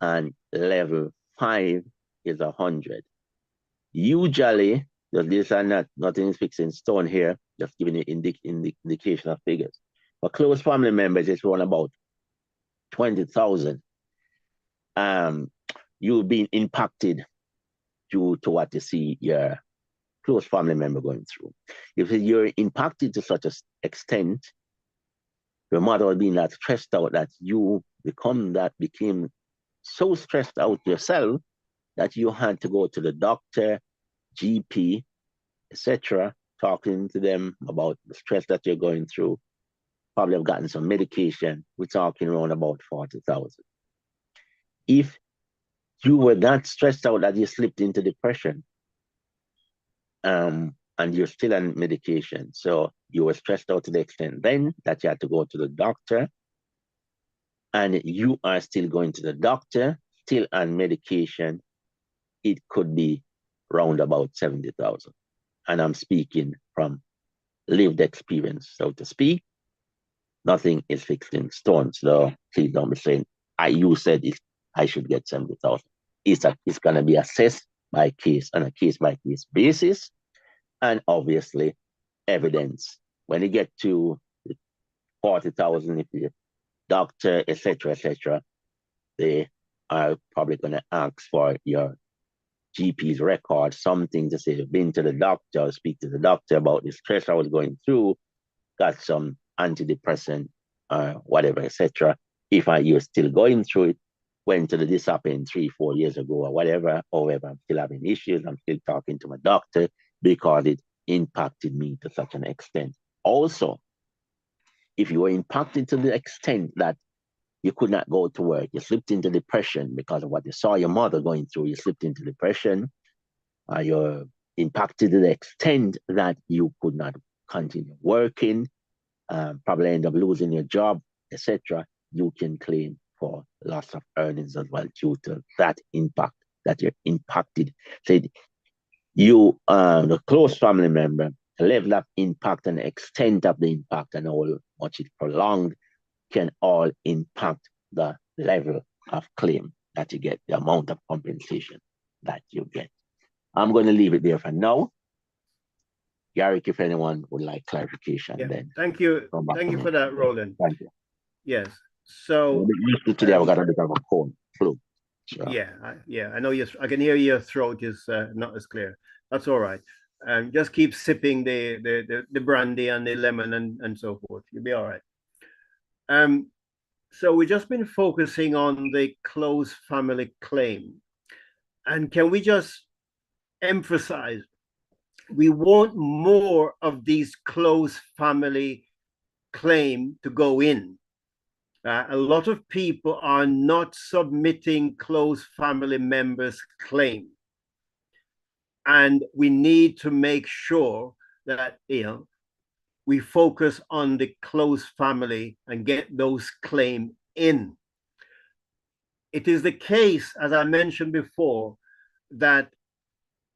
and level 5 is 100. Usually, these are nothing is fixed in stone here, just giving you indication of figures. For close family members, it's around about 20,000. You've been impacted due to what you see your close family member going through. If you're impacted to such an extent, your mother was being that stressed out that you became so stressed out yourself that you had to go to the doctor, GP, etc., talking to them about the stress that you're going through. Probably have gotten some medication. We're talking around about 40,000. If you were that stressed out that you slipped into depression, and you're still on medication, so you were stressed out to the extent then that you had to go to the doctor, and you are still going to the doctor, still on medication, it could be round about 70,000. And I'm speaking from lived experience, so to speak. Nothing is fixed in stone, so please don't be saying, you said I should get 70,000. It's going to be assessed by case on a case-by-case basis, and obviously evidence. When you get to 40,000, if the doctor, etc., they are probably going to ask for your GP's record, something to say you've been to the doctor, speak to the doctor about the stress I was going through, got some antidepressant or whatever, etc. If you're still going through it, went to this happened 3-4 years ago or whatever, however, I'm still having issues, I'm still talking to my doctor because it impacted me to such an extent. Also, if you were impacted to the extent that you could not go to work, you slipped into depression because of what you saw your mother going through, you slipped into depression, you're impacted to the extent that you could not continue working, probably end up losing your job, etc., you can claim for loss of earnings as well due to that impact that you're impacted. So you, the close family member, the level of impact and the extent of the impact and how much it prolonged can all impact the level of claim that you get, the amount of compensation that you get. I'm going to leave it there for now. Garrick, if anyone would like clarification, then. Thank you. Thank you for that, Roland. Thank you. Yes. So today I've got a bit of a cold flu. So. Yeah, I know I can hear your throat is not as clear. That's all right. Just keep sipping the brandy and the lemon and so forth. You'll be all right. So we've just been focusing on the close family claim. And can we just emphasize, we want more of these close family claim to go in. A lot of people are not submitting close family members' claim. And we need to make sure that, we focus on the close family and get those claims in. It is the case, as I mentioned before, that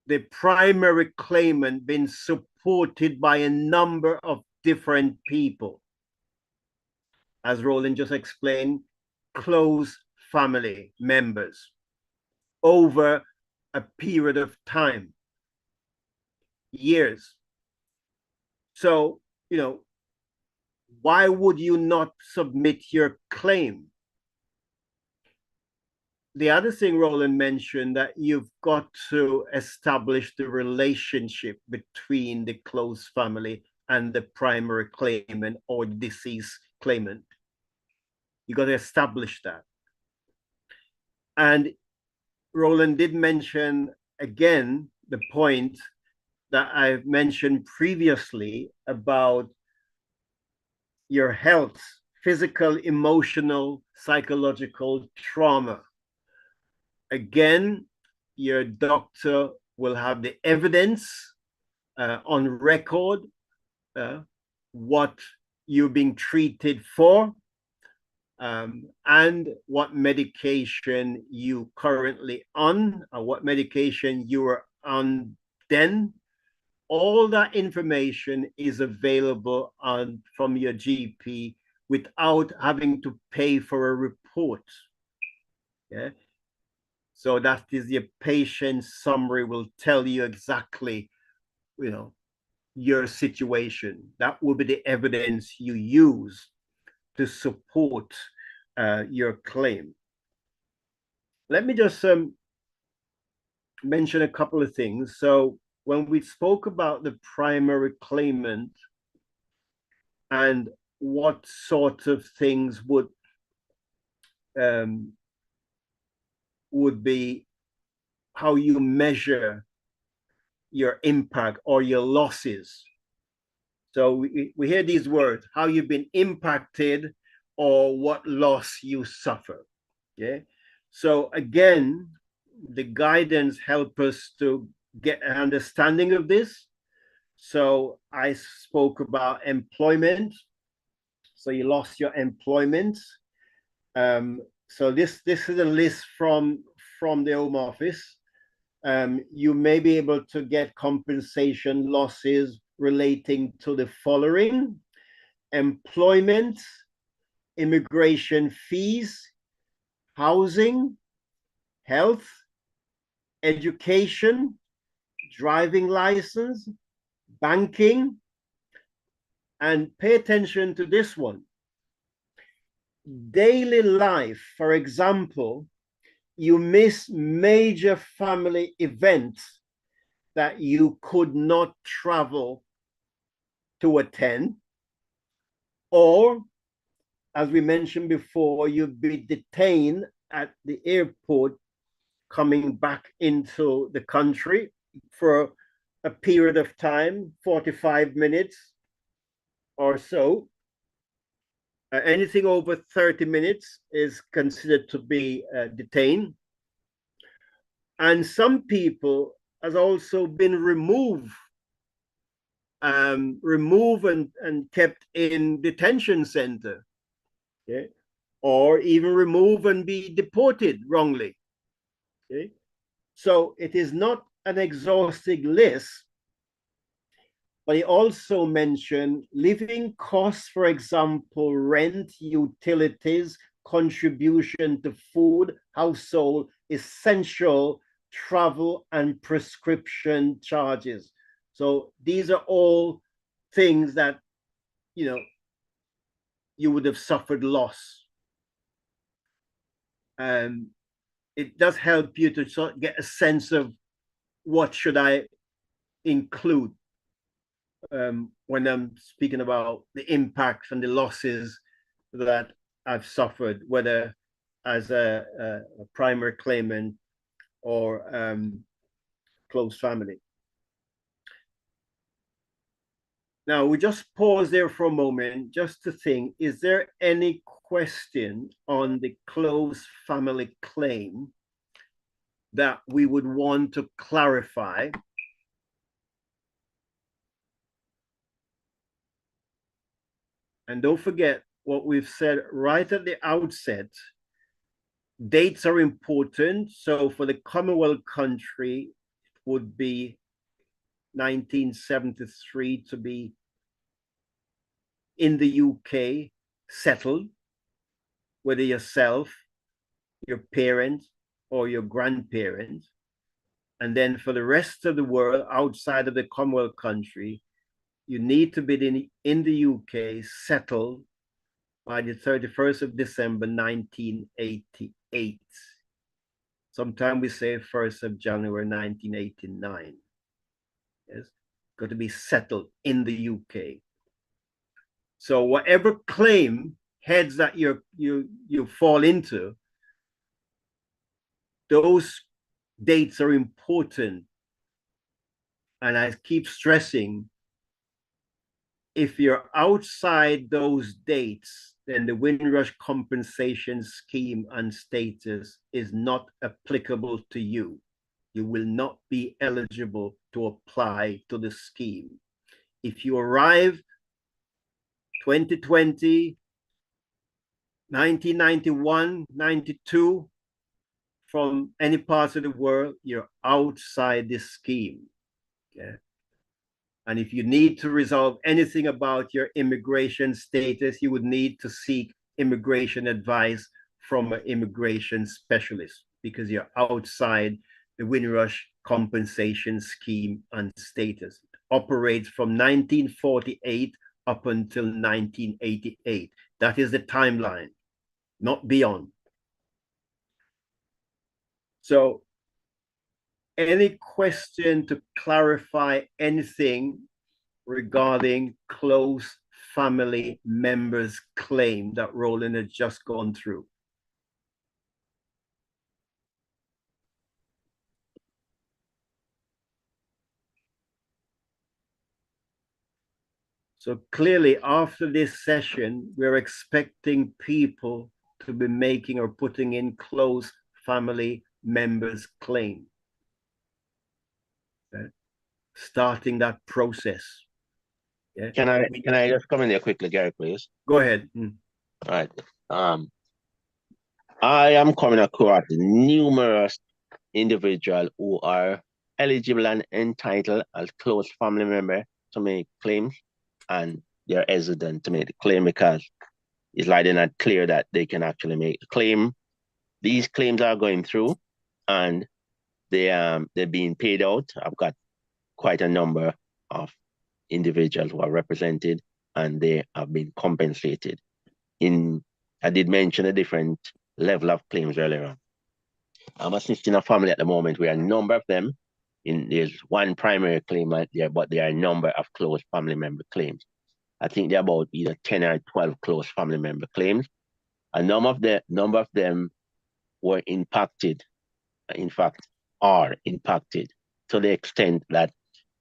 the primary claimant been supported by a number of different people. As Roland just explained, close family members over a period of time, years. So, why would you not submit your claim? The other thing Roland mentioned, that you've got to establish the relationship between the close family and the primary claimant or deceased claimant. You got to establish that. And Roland did mention again the point that I've mentioned previously about your health, physical, emotional, psychological trauma. Again, your doctor will have the evidence on record, what you're being treated for, and what medication you currently on, or what medication you were on then. All that information is available from your GP without having to pay for a report. Yeah. So that is your patient summary will tell you exactly, your situation. That will be the evidence you use to support your claim. Let me just mention a couple of things. So when we spoke about the primary claimant and what sort of things would be how you measure your impact or your losses. So we hear these words, how you've been impacted or what loss you suffer. Okay. So again, the guidance help us to get an understanding of this. So I spoke about employment. So you lost your employment. So this is a list from the Home Office. You may be able to get compensation losses relating to the following: employment, immigration fees, housing, health, education, driving license, banking, and pay attention to this one. Daily life, for example, you miss major family events that you could not travel to attend, or as we mentioned before, you'd be detained at the airport coming back into the country for a period of time, 45 minutes or so. Anything over 30 minutes is considered to be detained. And some people has also been removed and kept in detention center, okay? Or even remove and be deported wrongly. Okay? So it is not an exhaustive list, but he also mentioned living costs, for example, rent, utilities, contribution to food, household, essential, travel, and prescription charges. So these are all things that, you would have suffered loss. It does help you to sort of get a sense of what should I include when I'm speaking about the impacts and the losses that I've suffered, whether as a primary claimant or close family. Now, we just pause there for a moment just to think, is there any question on the close family claim that we would want to clarify? And don't forget what we've said right at the outset. Dates are important. So for the Commonwealth country, it would be 1973 to be in the UK, settled, whether yourself, your parents, or your grandparents. And then for the rest of the world, outside of the Commonwealth country, you need to be in the UK, settled by the 31st of December, 1988. Sometimes we say 1st of January, 1989. Yes, got to be settled in the UK. So whatever claim heads that you fall into, those dates are important. And I keep stressing, if you're outside those dates, then the Windrush compensation scheme and status is not applicable to you. You will not be eligible to apply to the scheme. If you arrive 2020, 1991, 92, from any parts of the world, you're outside this scheme. Okay? And if you need to resolve anything about your immigration status, you would need to seek immigration advice from an immigration specialist because you're outside the Windrush compensation scheme and status. It operates from 1948 up until 1988. That is the timeline, not beyond. So any question to clarify anything regarding close family members' claim that Roland has just gone through? So clearly, after this session, we're expecting people to be making or putting in close family members' claim. Okay? Starting that process. Yeah. Can I just come in there quickly, Gary, please? Go ahead. All right. I am coming across numerous individuals who are eligible and entitled as close family member to make claims, and they're hesitant to make the claim because it's like they're not clear that they can actually make the claim. These claims are going through, and they're being paid out. I've got quite a number of individuals who are represented, and they have been compensated. I did mention a different level of claims earlier on. I'm assisting a family at the moment where a number of them, there's one primary claim out there, but there are a number of close family member claims. I think there are about either 10 or 12 close family member claims. A number of them were impacted, in fact, are impacted to the extent that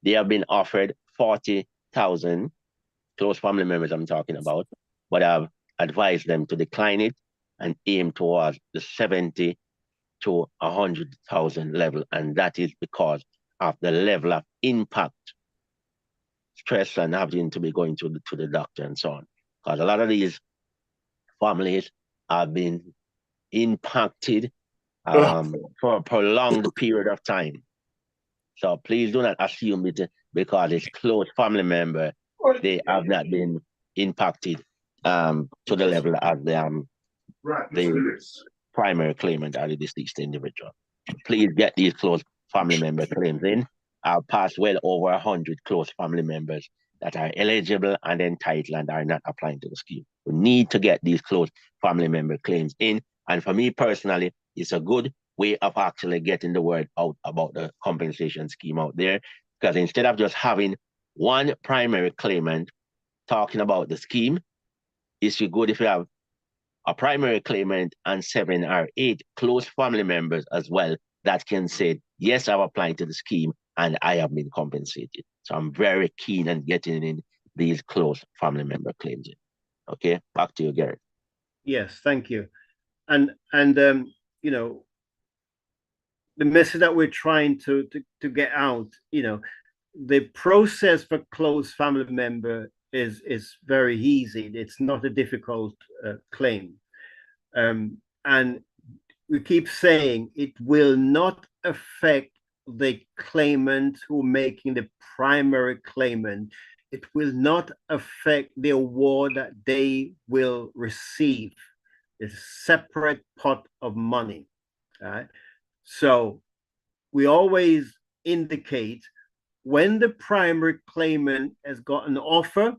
they have been offered 40,000, close family members I'm talking about, but I've advised them to decline it and aim towards the 70 to 100,000 level. And that is because of the level of impact, stress, and having to be going to the doctor and so on. Because a lot of these families have been impacted for a prolonged period of time. So please do not assume it because it's close family member, they have not been impacted to the level of the primary claimant or the deceased individual. Please get these close family member claims in. I'll pass well over 100 close family members that are eligible and entitled and are not applying to the scheme. We need to get these close family member claims in. And for me personally, it's a good way of actually getting the word out about the compensation scheme out there. Because instead of just having one primary claimant talking about the scheme, it's good if you have a primary claimant and 7 or 8 close family members as well that can say, yes, I've applied to the scheme and I have been compensated. So I'm very keen on getting in these close family member claims in. Okay, back to you, Gary. Yes, thank you. And you know, the message that we're trying to get out, you know, the process for close family member is very easy. It's not a difficult claim. And we keep saying it will not affect the claimant who making the primary claimant. It will not affect the award that they will receive. It's a separate pot of money. Right? So we always indicate when the primary claimant has got an offer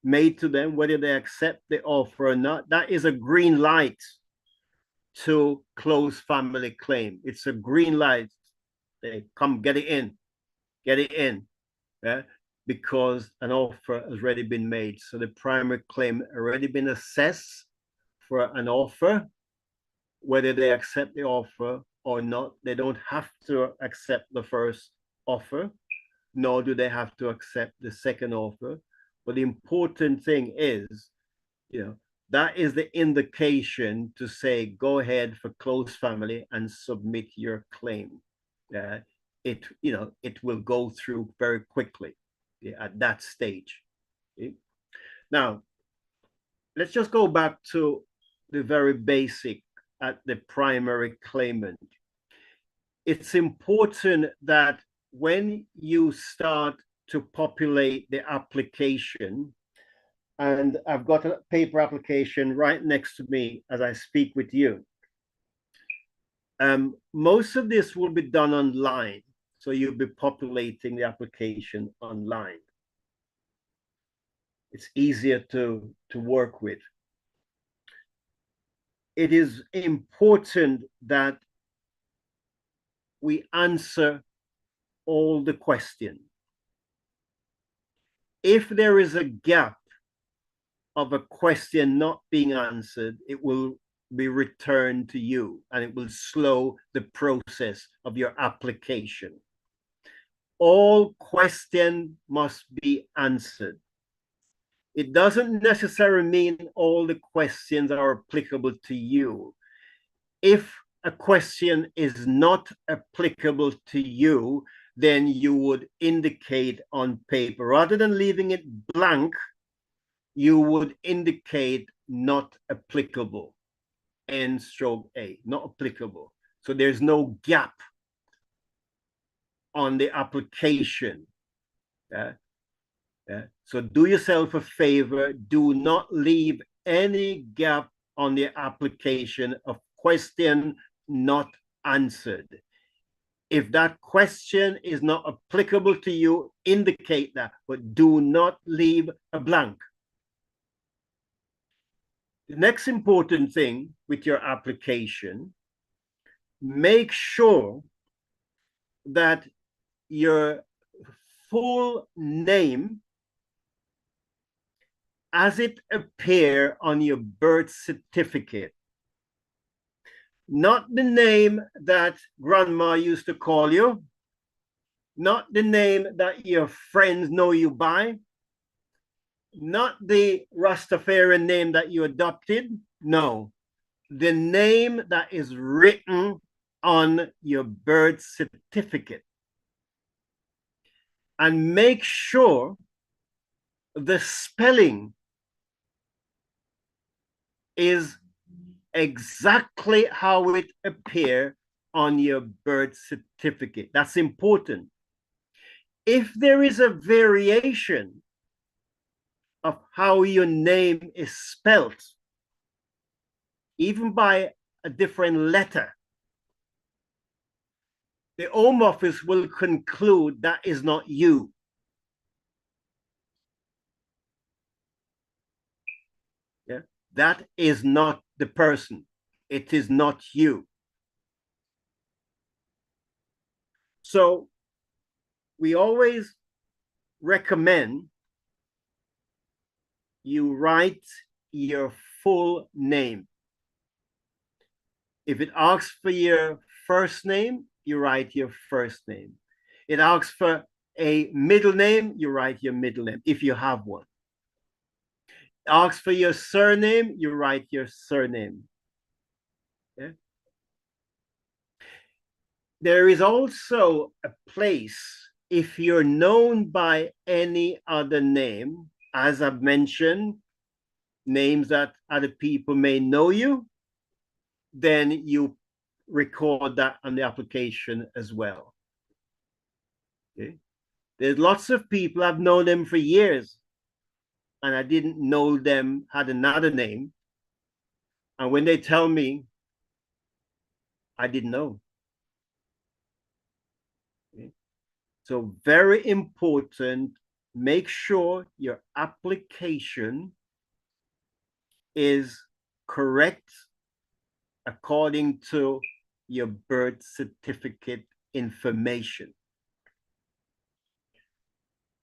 made to them, whether they accept the offer or not, that is a green light to close family claim. It's a green light. They come, get it in, get it in. Yeah? because an offer has already been made. So the primary claim already been assessed for an offer. Whether they accept the offer or not, they don't have to accept the first offer, nor do they have to accept the second offer. But the important thing is, that is the indication to say, go ahead for close family and submit your claim. It will go through very quickly at that stage. Okay? Now, let's just go back to the very basic at the primary claimant. It's important that when you start to populate the application, and I've got a paper application right next to me as I speak with you. Most of this will be done online. So you'll be populating the application online. It's easier to work with. It is important that we answer all the questions. If there is a gap of a question not being answered, it will be returned to you and it will slow the process of your application. All questions must be answered. It doesn't necessarily mean all the questions are applicable to you. If a question is not applicable to you, then you would indicate on paper. Rather than leaving it blank, you would indicate not applicable. N/A, not applicable. So there's no gap on the application. So do yourself a favor, do not leave any gap on the application of question not answered. If that question is not applicable to you, indicate that, but do not leave a blank. The next important thing with your application, make sure that your full name as it appear on your birth certificate, not the name that grandma used to call you, not the name that your friends know you by, not the Rastafarian name that you adopted. No, the name that is written on your birth certificate. And make sure the spelling is exactly how it appears on your birth certificate. That's important. If there is a variation of how your name is spelt, even by a different letter, the Home Office will conclude that is not you. Yeah, that is not the person. It is not you. So we always recommend you write your full name. If it asks for your first name, you write your first name. It asks for a middle name, you write your middle name, if you have one. It asks for your surname, you write your surname. Okay? There is also a place, if you're known by any other name, as I've mentioned, names that other people may know you, then you record that on the application as well. Okay? There's lots of people, I've known them for years, and I didn't know them had another name. And when they tell me, I didn't know. Okay? So very important, make sure your application is correct according to your birth certificate information.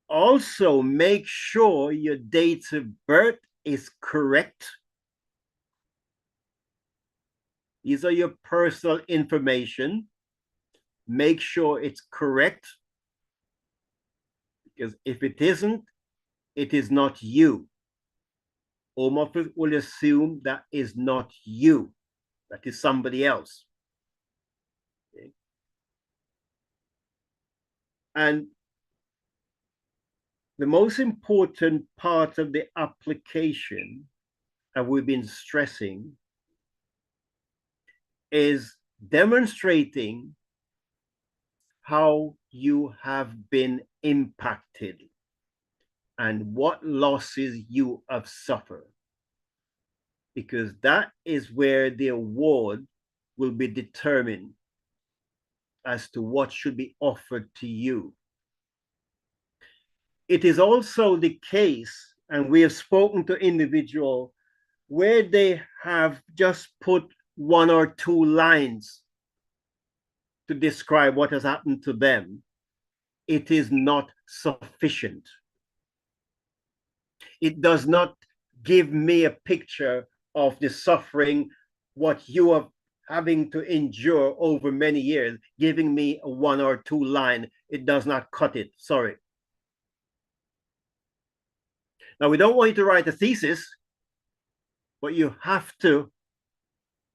Also, make sure your date of birth is correct. These are your personal information. Make sure it's correct, because if it isn't, it is not you. Home Office will assume that is not you, that is somebody else. Okay. And the most important part of the application, and we've been stressing, is demonstrating how you have been impacted and what losses you have suffered, because that is where the award will be determined as to what should be offered to you. It is also the case, and we have spoken to individuals where they have just put one or two lines to describe what has happened to them. It is not sufficient. It does not give me a picture of the suffering, what you are having to endure over many years. Giving me a one or two line, it does not cut it. Sorry. Now, we don't want you to write a thesis, but you have to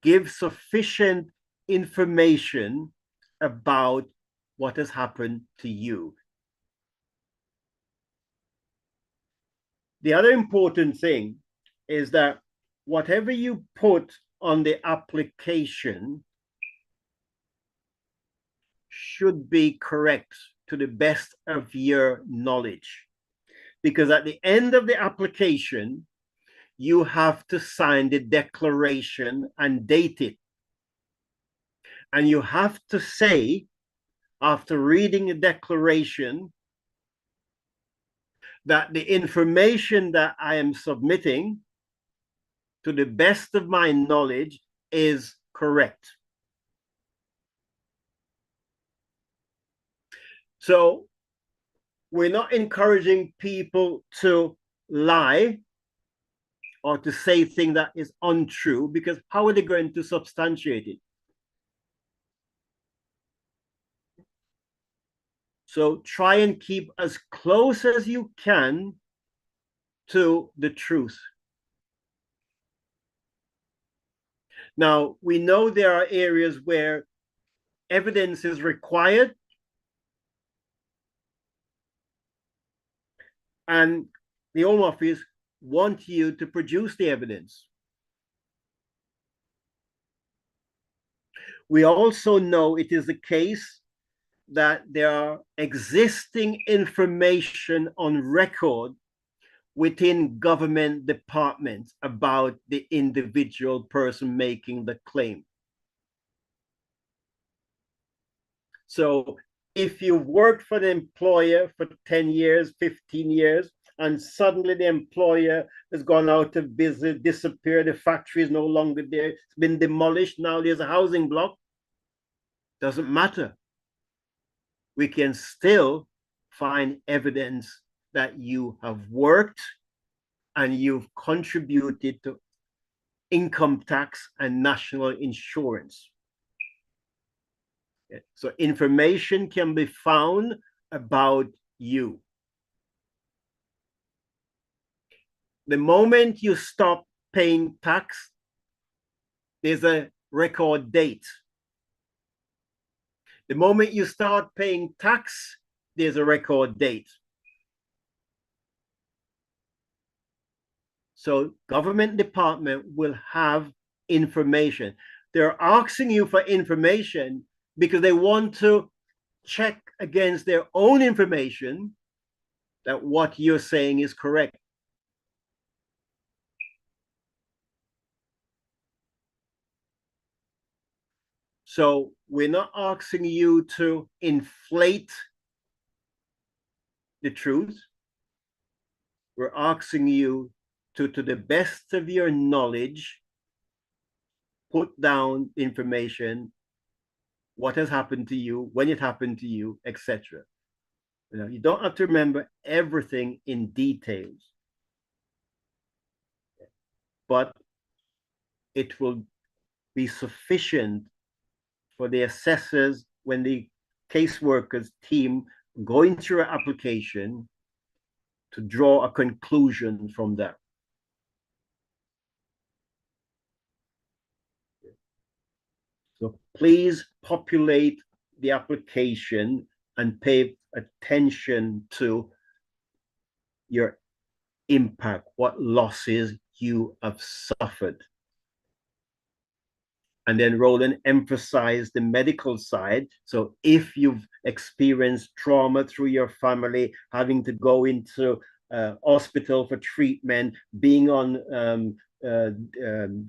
give sufficient information about what has happened to you. The other important thing is that whatever you put on the application should be correct to the best of your knowledge. Because at the end of the application, you have to sign the declaration and date it. And you have to say, after reading the declaration, that the information that I am submitting, to the best of my knowledge, is correct. So we're not encouraging people to lie or to say things that is untrue, because how are they going to substantiate it? So try and keep as close as you can to the truth. Now, we know there are areas where evidence is required, and the Home Office want you to produce the evidence. We also know it is the case that there are existing information on record within government departments about the individual person making the claim. So if you've worked for the employer for 10 years, 15 years, and suddenly the employer has gone out of business, disappeared, the factory is no longer there, it's been demolished, now there's a housing block, doesn't matter. We can still find evidence that you have worked and you've contributed to income tax and national insurance. Okay. So information can be found about you. The moment you stop paying tax, there's a record date. The moment you start paying tax, there's a record date. So government department will have information. They're asking you for information because they want to check against their own information that what you're saying is correct. So we're not asking you to inflate the truth. We're asking you to the best of your knowledge, put down information, what has happened to you, when it happened to you, etc. You don't have to remember everything in details, but it will be sufficient for the assessors when the caseworkers team going through an application to draw a conclusion from that. So please populate the application and pay attention to your impact, what losses you have suffered. And then Roland emphasized the medical side. So if you've experienced trauma through your family, having to go into hospital for treatment, being on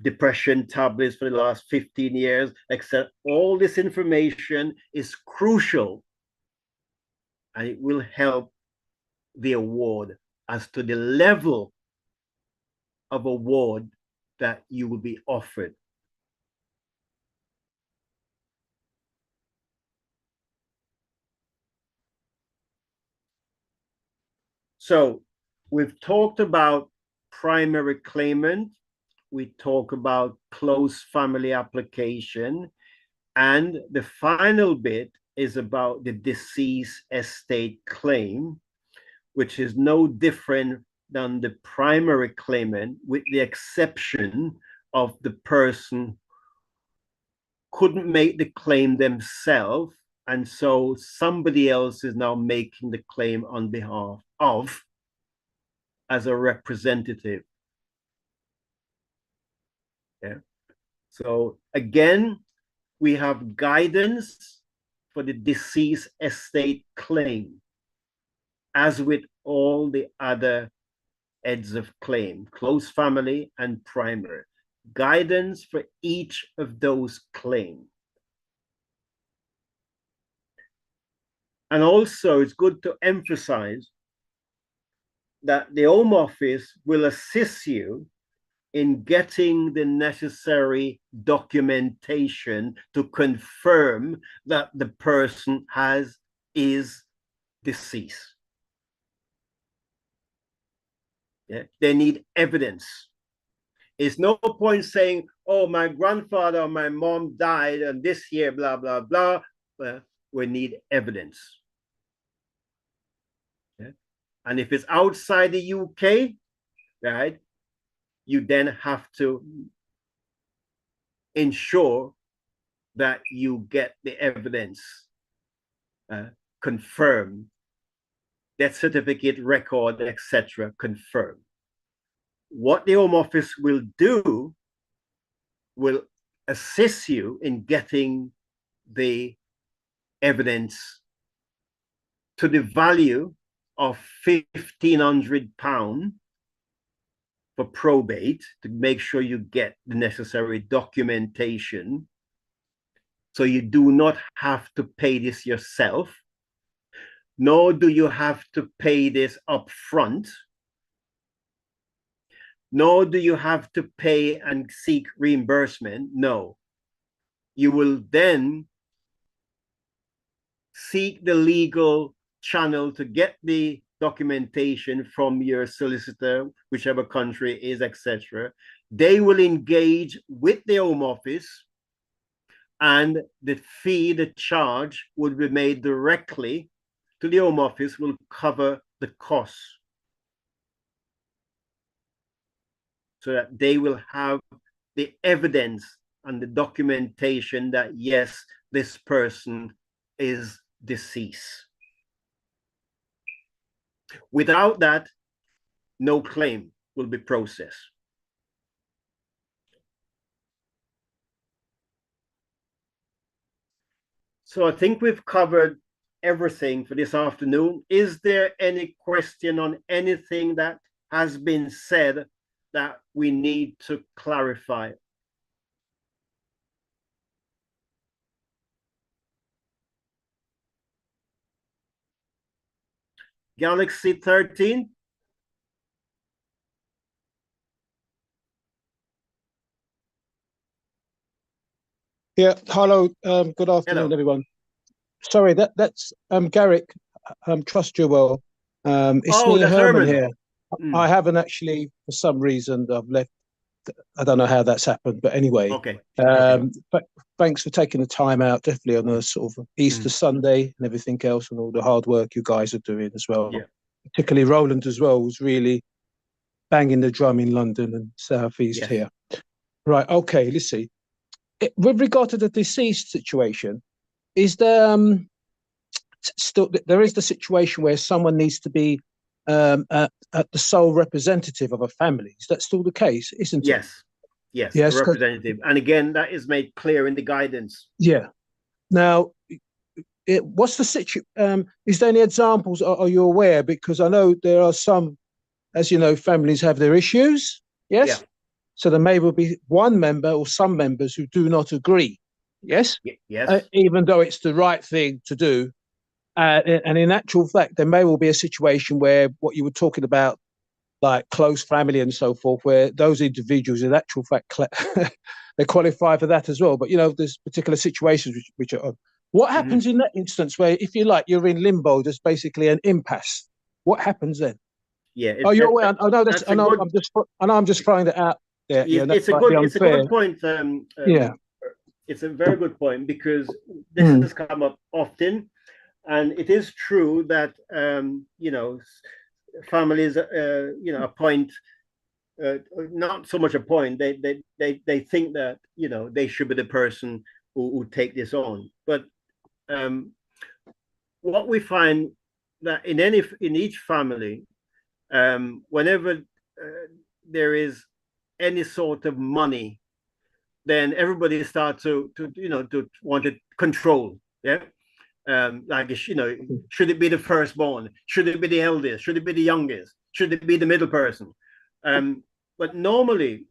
depression tablets for the last 15 years, etc. All this information is crucial, and it will help the award as to the level of award that you will be offered. So we've talked about primary claimant, we talk about close family application, and the final bit is about the deceased estate claim, which is no different than the primary claimant, with the exception of the person couldn't make the claim themselves, and so somebody else is now making the claim on behalf of as a representative. Yeah. So again, we have guidance for the deceased estate claim, as with all the other heads of claim, close family and primary. Guidance for each of those claims. And also, it's good to emphasize that the Home Office will assist you in getting the necessary documentation to confirm that the person is deceased. Yeah? They need evidence. It's no point saying, oh, my grandfather or my mom died and this year, blah, blah, blah. Well, we need evidence. Yeah? And if it's outside the UK, right, you then have to ensure that you get the evidence confirmed, death certificate, record, etc., confirmed. What the Home Office will do will assist you in getting the evidence to the value of £1,500 for probate to make sure you get the necessary documentation. So you do not have to pay this yourself, nor do you have to pay this up front, nor do you have to pay and seek reimbursement. No. You will then seek the legal channel to get the documentation from your solicitor, whichever country it is, etc. They will engage with the Home Office, and the fee, the charge, would be made directly to the Home Office, will cover the costs, so that they will have the evidence and the documentation that, yes, this person is deceased. Without that, no claim will be processed. So I think we've covered everything for this afternoon. Is there any question on anything that has been said that we need to clarify? Galaxy 13? Yeah, hello, good afternoon, Hello. everyone. Sorry, that's Garrick. trust you well. It's Oh, me, that's Herman Herman. here. I haven't actually, for some reason, I've left. I don't know how that's happened, but anyway. Okay. But thanks for taking the time out, definitely on a sort of Easter Sunday and everything else, and all the hard work you guys are doing as well. Yeah. Particularly Roland as well, was really banging the drum in London and South East here. Right. Okay. Let's see. With regard to the deceased situation, is there still there is the situation where someone needs to be the sole representative of a family? Is that still the case? Isn't it? Yes. Yes, a representative, and again, that is made clear in the guidance. Yeah. Now, what's the situation? Is there any examples? Are you aware? Because I know there are some, as you know, families have their issues. Yes. Yeah. So there may well be one member or some members who do not agree. Yes. Yes. Even though it's the right thing to do. And in actual fact, there may well be a situation where what you were talking about, like close family and so forth, where those individuals, in actual fact, they qualify for that as well. But, you know, there's particular situations which are. What happens in that instance where, if you like, you're in limbo, there's basically an impasse? What happens then? Yeah. You're aware. I know that's. I know. I'm just throwing that out there. It's a good point. Yeah. It's a very good point, because this has come up often, and it is true that you know, families you know, appoint not so much appoint. They think that, you know, they should be the person who take this on, but what we find that in each family, whenever there is any sort of money, then everybody starts to want to control. Yeah. Like, you know, should it be the firstborn? Should it be the eldest? Should it be the youngest? Should it be the middle person? But normally,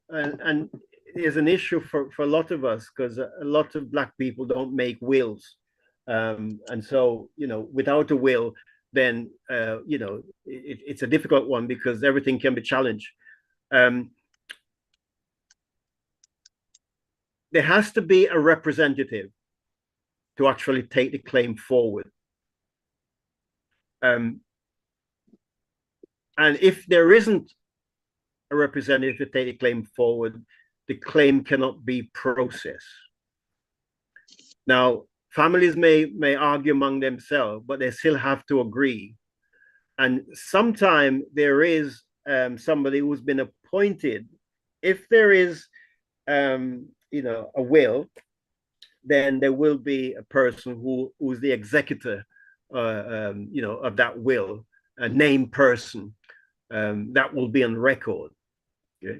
and there's an issue for a lot of us, because a lot of Black people don't make wills. And so, you know, without a will, then, you know, it's a difficult one, because everything can be challenged. There has to be a representative to actually take the claim forward. And if there isn't a representative to take the claim forward, the claim cannot be processed. Now, families may argue among themselves, but they still have to agree. And sometimes there is somebody who's been appointed. If there is, you know, a will, then there will be a person who's the executor, you know, of that will, a named person that will be on record, okay?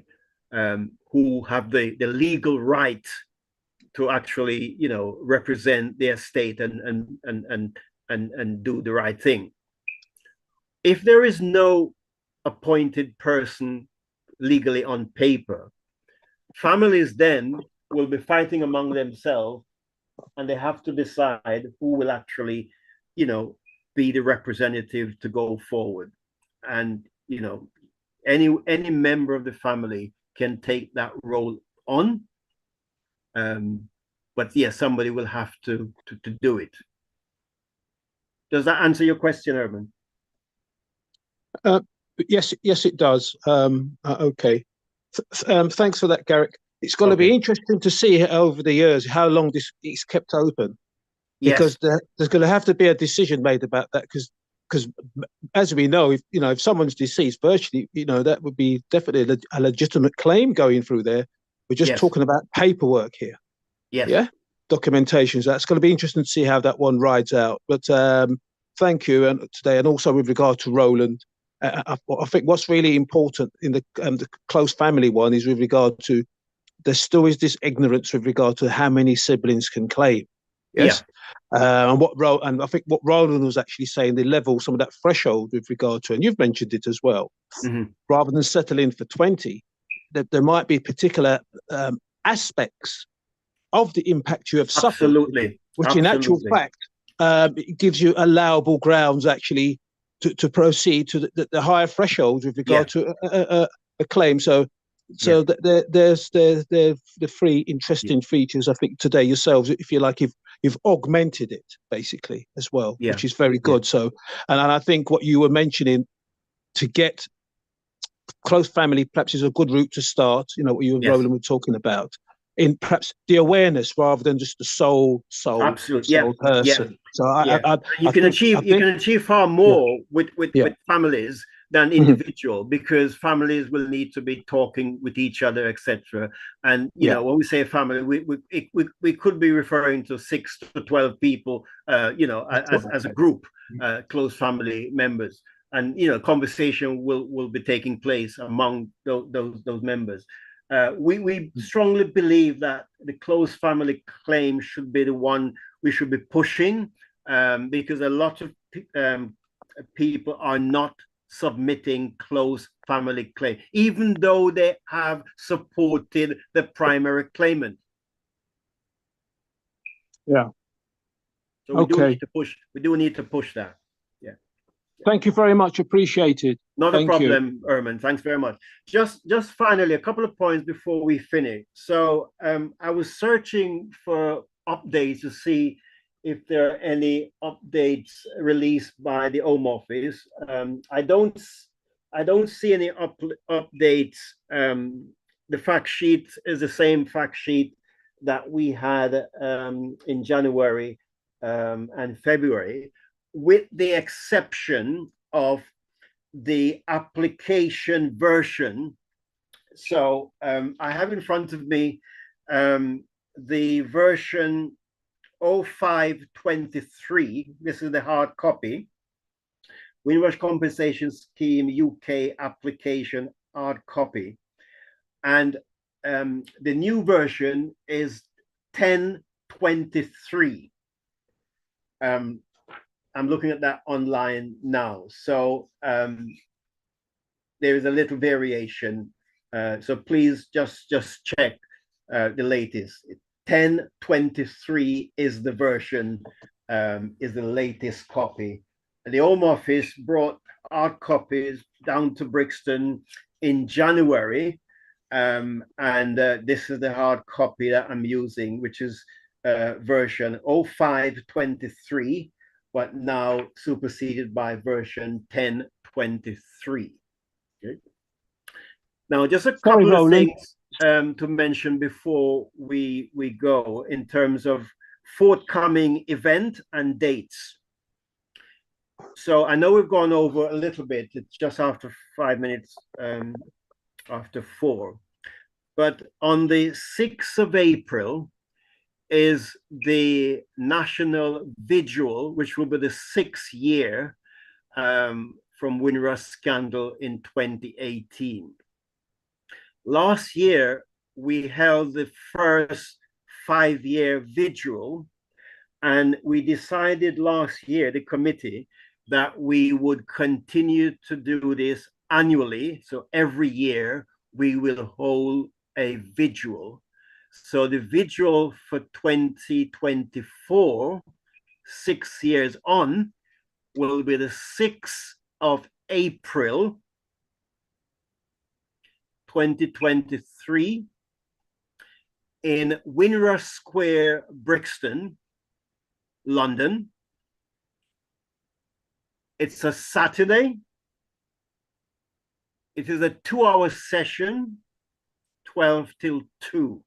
Who have the legal right to actually, you know, represent their state and do the right thing. If there is no appointed person legally on paper, families then will be fighting among themselves, and they have to decide who will actually, you know, be the representative to go forward. And, you know, any member of the family can take that role on. But yeah, somebody will have to do it. Does that answer your question, Urban? Yes, it does. Okay. Thanks for that, Garrick. It's going to be interesting to see over the years how long this is kept open, because there's going to have to be a decision made about that. Because as we know, if someone's deceased, virtually, you know, that would be definitely a legitimate claim going through there. We're just talking about paperwork here. Yes. Yeah. Documentations. That's going to be interesting to see how that one rides out. But thank you, and today, and also with regard to Roland, I think what's really important in the close family one is with regard to, there still is this ignorance with regard to how many siblings can claim. Yes. Yeah. And I think what Roland was actually saying, the level, some of that threshold with regard to, and you've mentioned it as well, rather than settling for 20, that there might be particular aspects of the impact you have suffered, which in actual fact, it gives you allowable grounds actually to proceed to the higher threshold with regard to a claim. So there's the three interesting features, I think, today yourselves, if you like, you've augmented it basically as well, Yeah. which is very good. So, and I think what you were mentioning, to get close family perhaps is a good route to start. You know what you and Roland were talking about, in perhaps the awareness rather than just the sole Absolutely. person. Yeah. So You can achieve far more with families than individual, because families will need to be talking with each other, etc. And you know, when we say family, we could be referring to 6 to 12 people, you know, as a group, close family members. And you know, conversation will be taking place among those members. We strongly believe that the close family claim should be the one we should be pushing, because a lot of people are not submitting close family claim, even though they have supported the primary claimant. Yeah. So we do need to push. We do need to push that. Yeah. Thank you very much. Appreciated. Not a problem, Erman. Thanks very much. Just finally, a couple of points before we finish. So I was searching for updates to see if there are any updates released by the Home Office. I don't see any updates. The fact sheet is the same fact sheet that we had in January and February, with the exception of the application version. So I have in front of me the version 0523. This is the hard copy. Windrush Compensation Scheme UK application hard copy. And the new version is 1023. I'm looking at that online now. So there is a little variation. So please just check the latest. 1023 is the version, is the latest copy. The Home Office brought hard copies down to Brixton in January. And this is the hard copy that I'm using, which is version 0523, but now superseded by version 1023. Okay. Now, just a couple of things to mention before we go in terms of forthcoming event and dates. So I know we've gone over a little bit. It's just after 5 minutes after 4. But on the 6th of April is the National Vigil, which will be the 6th year from Windrush scandal in 2018. Last year, we held the first 5-year vigil, and we decided last year, the committee, that we would continue to do this annually. So every year we will hold a vigil. So the vigil for 2024, 6 years on, will be the 6th of April 2023 in Windrush Square, Brixton, London. It's a Saturday. It is a 2-hour session, 12 till 2.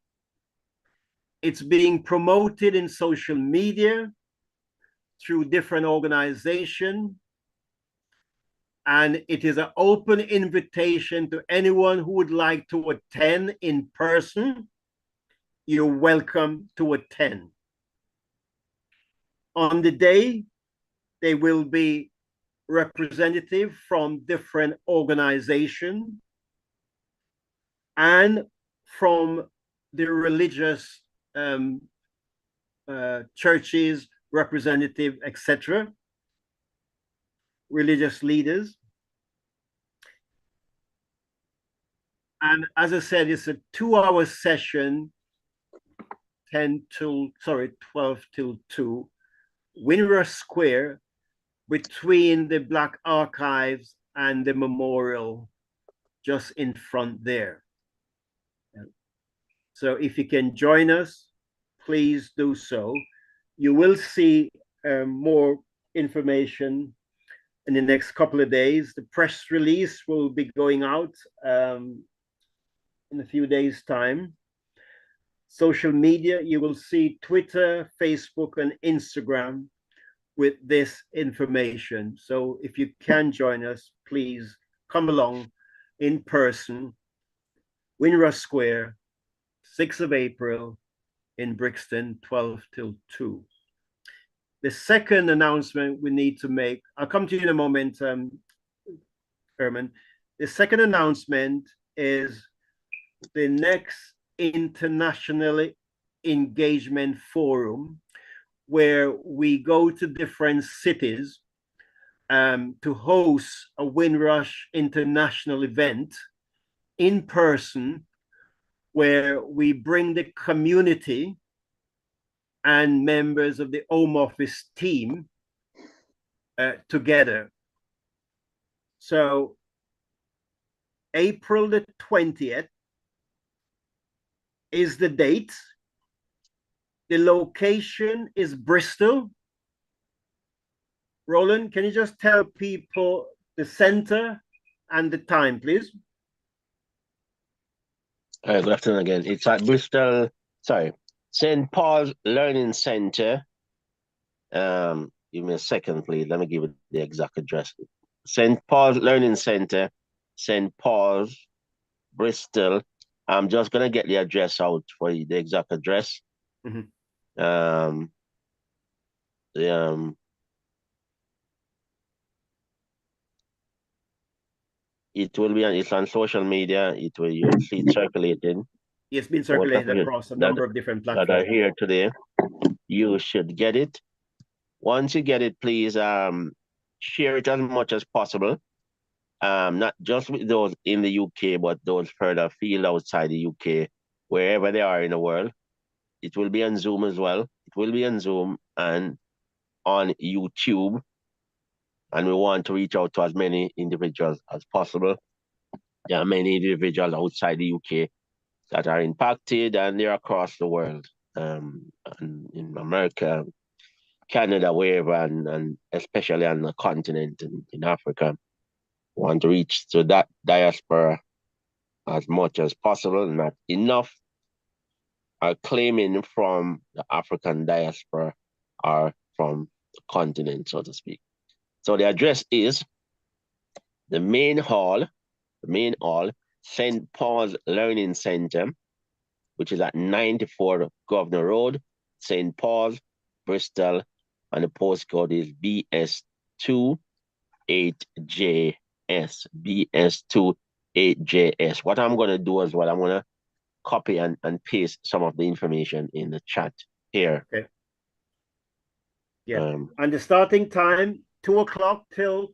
It's being promoted in social media through different organizations. And it is an open invitation to anyone who would like to attend in person. You're welcome to attend. On the day, there will be representatives from different organizations and from the religious churches, representative, etc., religious leaders. And as I said, it's a 2-hour session, 12 till 2, Windrush Square, between the Black Archives and the memorial, just in front there. So if you can join us, please do so. you will see more information in the next couple of days. The press release will be going out in a few days' time. Social media, you will see Twitter, Facebook, and Instagram with this information. So if you can join us, please come along in person, Windrush Square, 6th of April in Brixton, 12 till 2. The second announcement we need to make, I'll come to you in a moment, Herman. The second announcement is the next international engagement forum, where we go to different cities to host a Windrush international event in person, where we bring the community and members of the Home Office team together. So April the 20th is the date. The location is Bristol. Roland, can you just tell people the center and the time, please? Good afternoon again. It's at Bristol, St. Paul's Learning Center. Give me a second, please. Let me give it the exact address. St. Paul's Learning Center, St. Paul's, Bristol. I'm just gonna get the address out for you, the exact address. Mm-hmm. It will be it's on social media. You'll see it circulating. It's been circulated across a number of different platforms that are here today. You should get it. Once you get it, please share it as much as possible. Not just with those in the UK, but those further afield outside the UK, wherever they are in the world. It will be on Zoom as well. It will be on Zoom and on YouTube. And we want to reach out to as many individuals as possible. There are many individuals outside the UK that are impacted, and they're across the world, and in America, Canada, wherever, and especially on the continent in Africa. We want to reach to that diaspora as much as possible. Not enough are claiming from the African diaspora or from the continent, so to speak. So the address is the main hall, St. Paul's Learning Center, which is at 94 Governor Road, St. Paul's, Bristol, and the postcode is BS28JS. BS28JS. What I'm going to do as well, I'm going to copy and paste some of the information in the chat here. Okay. Yeah. And the starting time, 2 o'clock till?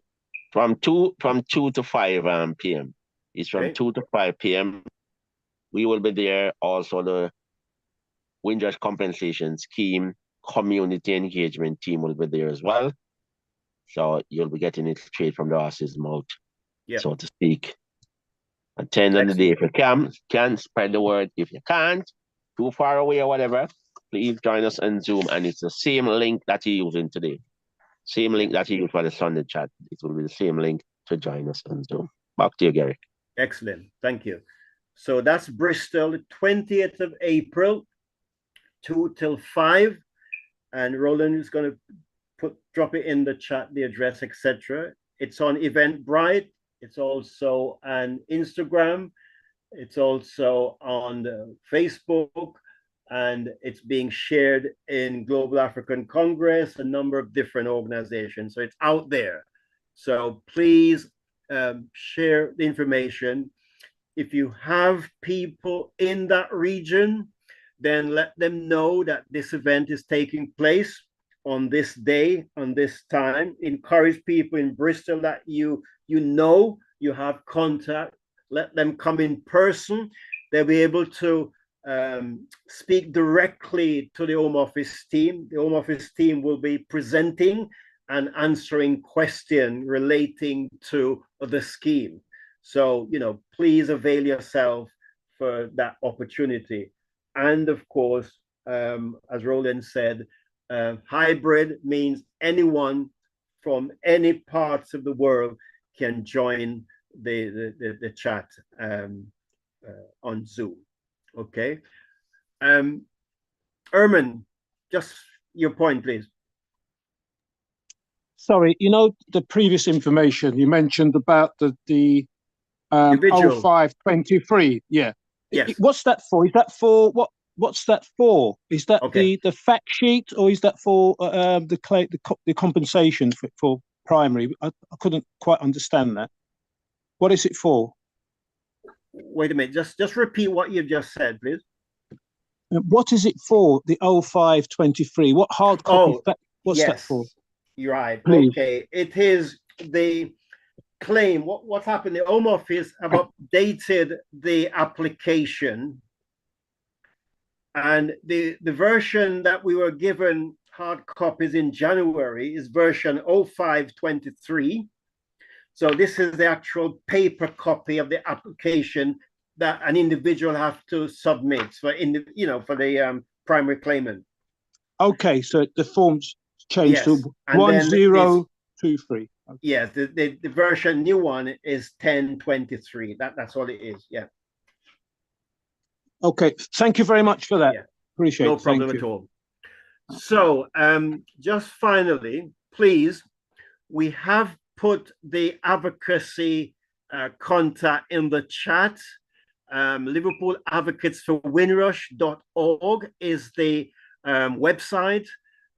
From 2 to 5 p.m. It's from 2 to 5 p.m. We will be there. Also, the Windrush Compensation Scheme Community Engagement Team will be there as well. So you'll be getting it straight from the horse's mouth, so to speak. Attend on the day if you can spread the word. If you can't, too far away or whatever, please join us on Zoom. And it's the same link that you're using today. Same link that you use for the Sunday chat. It will be the same link to join us on Zoom. Back to you, Gary. Excellent. Thank you. So that's Bristol, the 20th of April, 2 till 5. And Roland is going to drop it in the chat, the address, etc. It's on Eventbrite. It's also on Instagram. It's also on Facebook. And it's being shared in Global African Congress, a number of different organizations. So it's out there. So please share the information. If you have people in that region, then let them know that this event is taking place on this day, on this time. Encourage people in Bristol that you know, you have contact. Let them come in person. They'll be able to speak directly to the Home Office team. The Home Office team will be presenting and answering questions relating to the scheme. So, please avail yourself for that opportunity. And of course, as Roland said, Hybrid means anyone from any parts of the world can join the chat on Zoom. Okay. Erman, just your point, please. Sorry, the previous information you mentioned about the 0523. Yeah. Yes. What's that for? Is that for what? What's that for? Is that okay. the fact sheet, or is that for the compensation for primary? I couldn't quite understand that. What is it for? Wait a minute. Just repeat what you've just said, please. What is it for? The 0523. What hard copy? What's yes, that for? You're right. Please. Okay. It is the claim. What happened? The Home Office have updated the application. And the version that we were given hard copies in January is version 0523. So this is the actual paper copy of the application that an individual have to submit for the primary claimant. Okay, so the form's changed to 1023. Okay. Yes, the version new one is 1023. That's all it is. Yeah. Okay, thank you very much for that. Yeah. Appreciate it. No problem at all. So just finally, please, we have put the advocacy contact in the chat. Liverpool Advocates for Windrush.org is the website.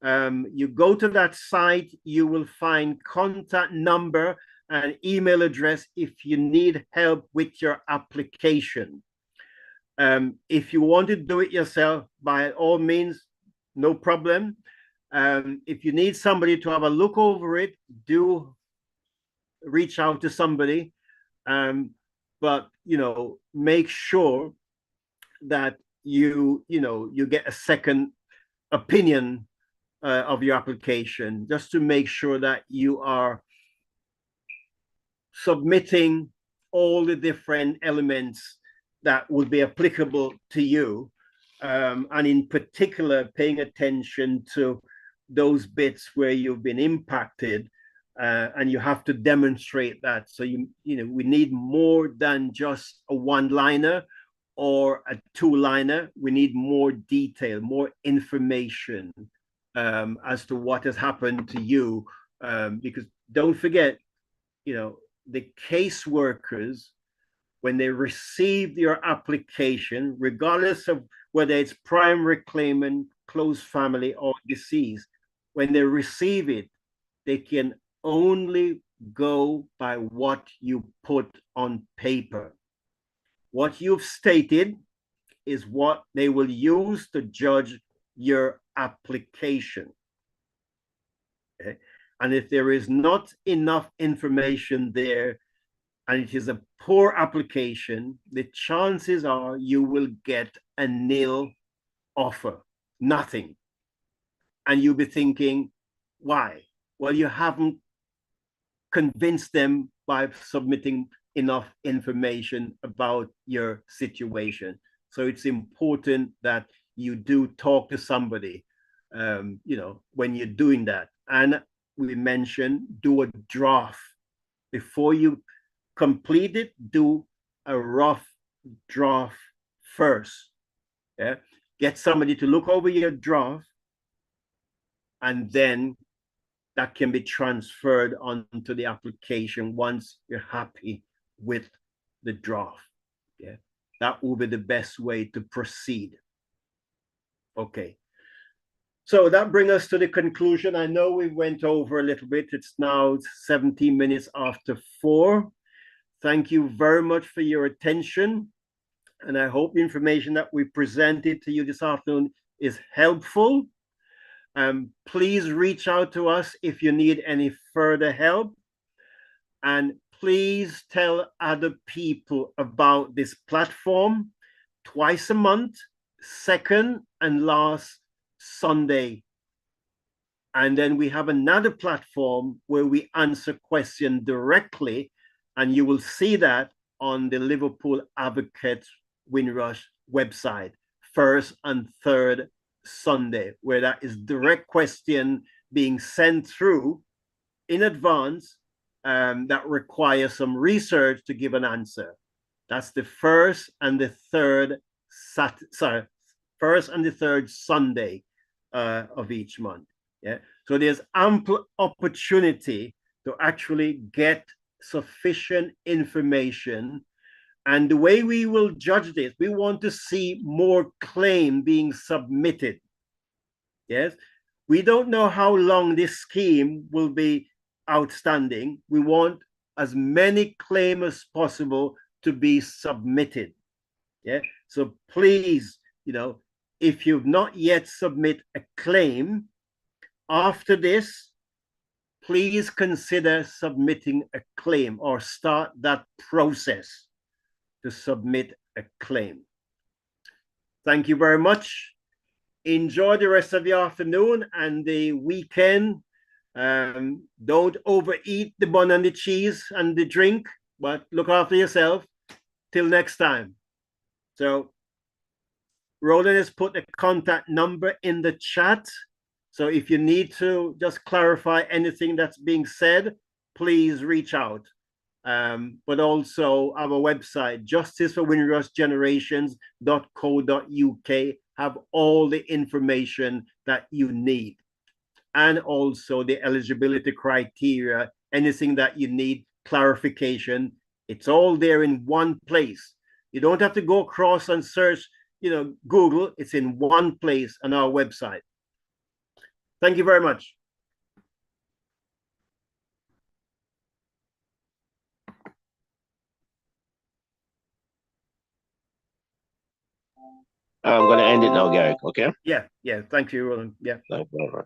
You go to that site, you will find contact number and email address if you need help with your application. If you want to do it yourself, by all means, no problem. If you need somebody to have a look over it, do reach out to somebody. But make sure that you get a second opinion of your application, just to make sure that you are submitting all the different elements that would be applicable to you, and in particular paying attention to those bits where you've been impacted, and you have to demonstrate that. So we need more than just a one-liner or a two-liner. We need more detail, more information as to what has happened to you, because don't forget, the caseworkers, when they receive your application, regardless of whether it's primary claimant, close family, or deceased, when they receive it, they can only go by what you put on paper. What you've stated is what they will use to judge your application. Okay? And if there is not enough information there, and it is a poor application, the chances are you will get a nil offer, nothing. And you'll be thinking, why? Well, you haven't convinced them by submitting enough information about your situation. So it's important that you do talk to somebody, when you're doing that. And we mentioned, do a draft. Before you complete it, do a rough draft first. Yeah, get somebody to look over your draft, and then that can be transferred onto the application once you're happy with the draft. Yeah, that will be the best way to proceed. Okay. So that brings us to the conclusion. I know we went over a little bit. It's now 17 minutes after 4. Thank you very much for your attention. And I hope the information that we presented to you this afternoon is helpful. Please reach out to us if you need any further help. And please tell other people about this platform twice a month, second and last Sunday. And then we have another platform where we answer questions directly, and you will see that on the Liverpool Advocates Windrush website, first and third Sunday, where that is direct question being sent through in advance that requires some research to give an answer. That's the first and the third first and the third Sunday of each month. Yeah. So there's ample opportunity to actually get sufficient information. And the way we will judge this, we want to see more claim being submitted. Yes. We don't know how long this scheme will be outstanding. We want as many claims as possible to be submitted. Yeah. So please, if you've not yet submit a claim, after this, please consider submitting a claim or start that process to submit a claim. Thank you very much. Enjoy the rest of the afternoon and the weekend. Don't overeat the bun and the cheese and the drink, but look after yourself. Till next time. So Roland has put a contact number in the chat. So if you need to just clarify anything that's being said, please reach out. But also our website, justiceforwindrushgenerations.co.uk, have all the information that you need. And also the eligibility criteria, anything that you need clarification, it's all there in one place. You don't have to go across and search, Google. It's in one place on our website. Thank you very much. I'm going to end it now, Garrick, okay? Yeah. Thank you, Roland. Yeah. No problem.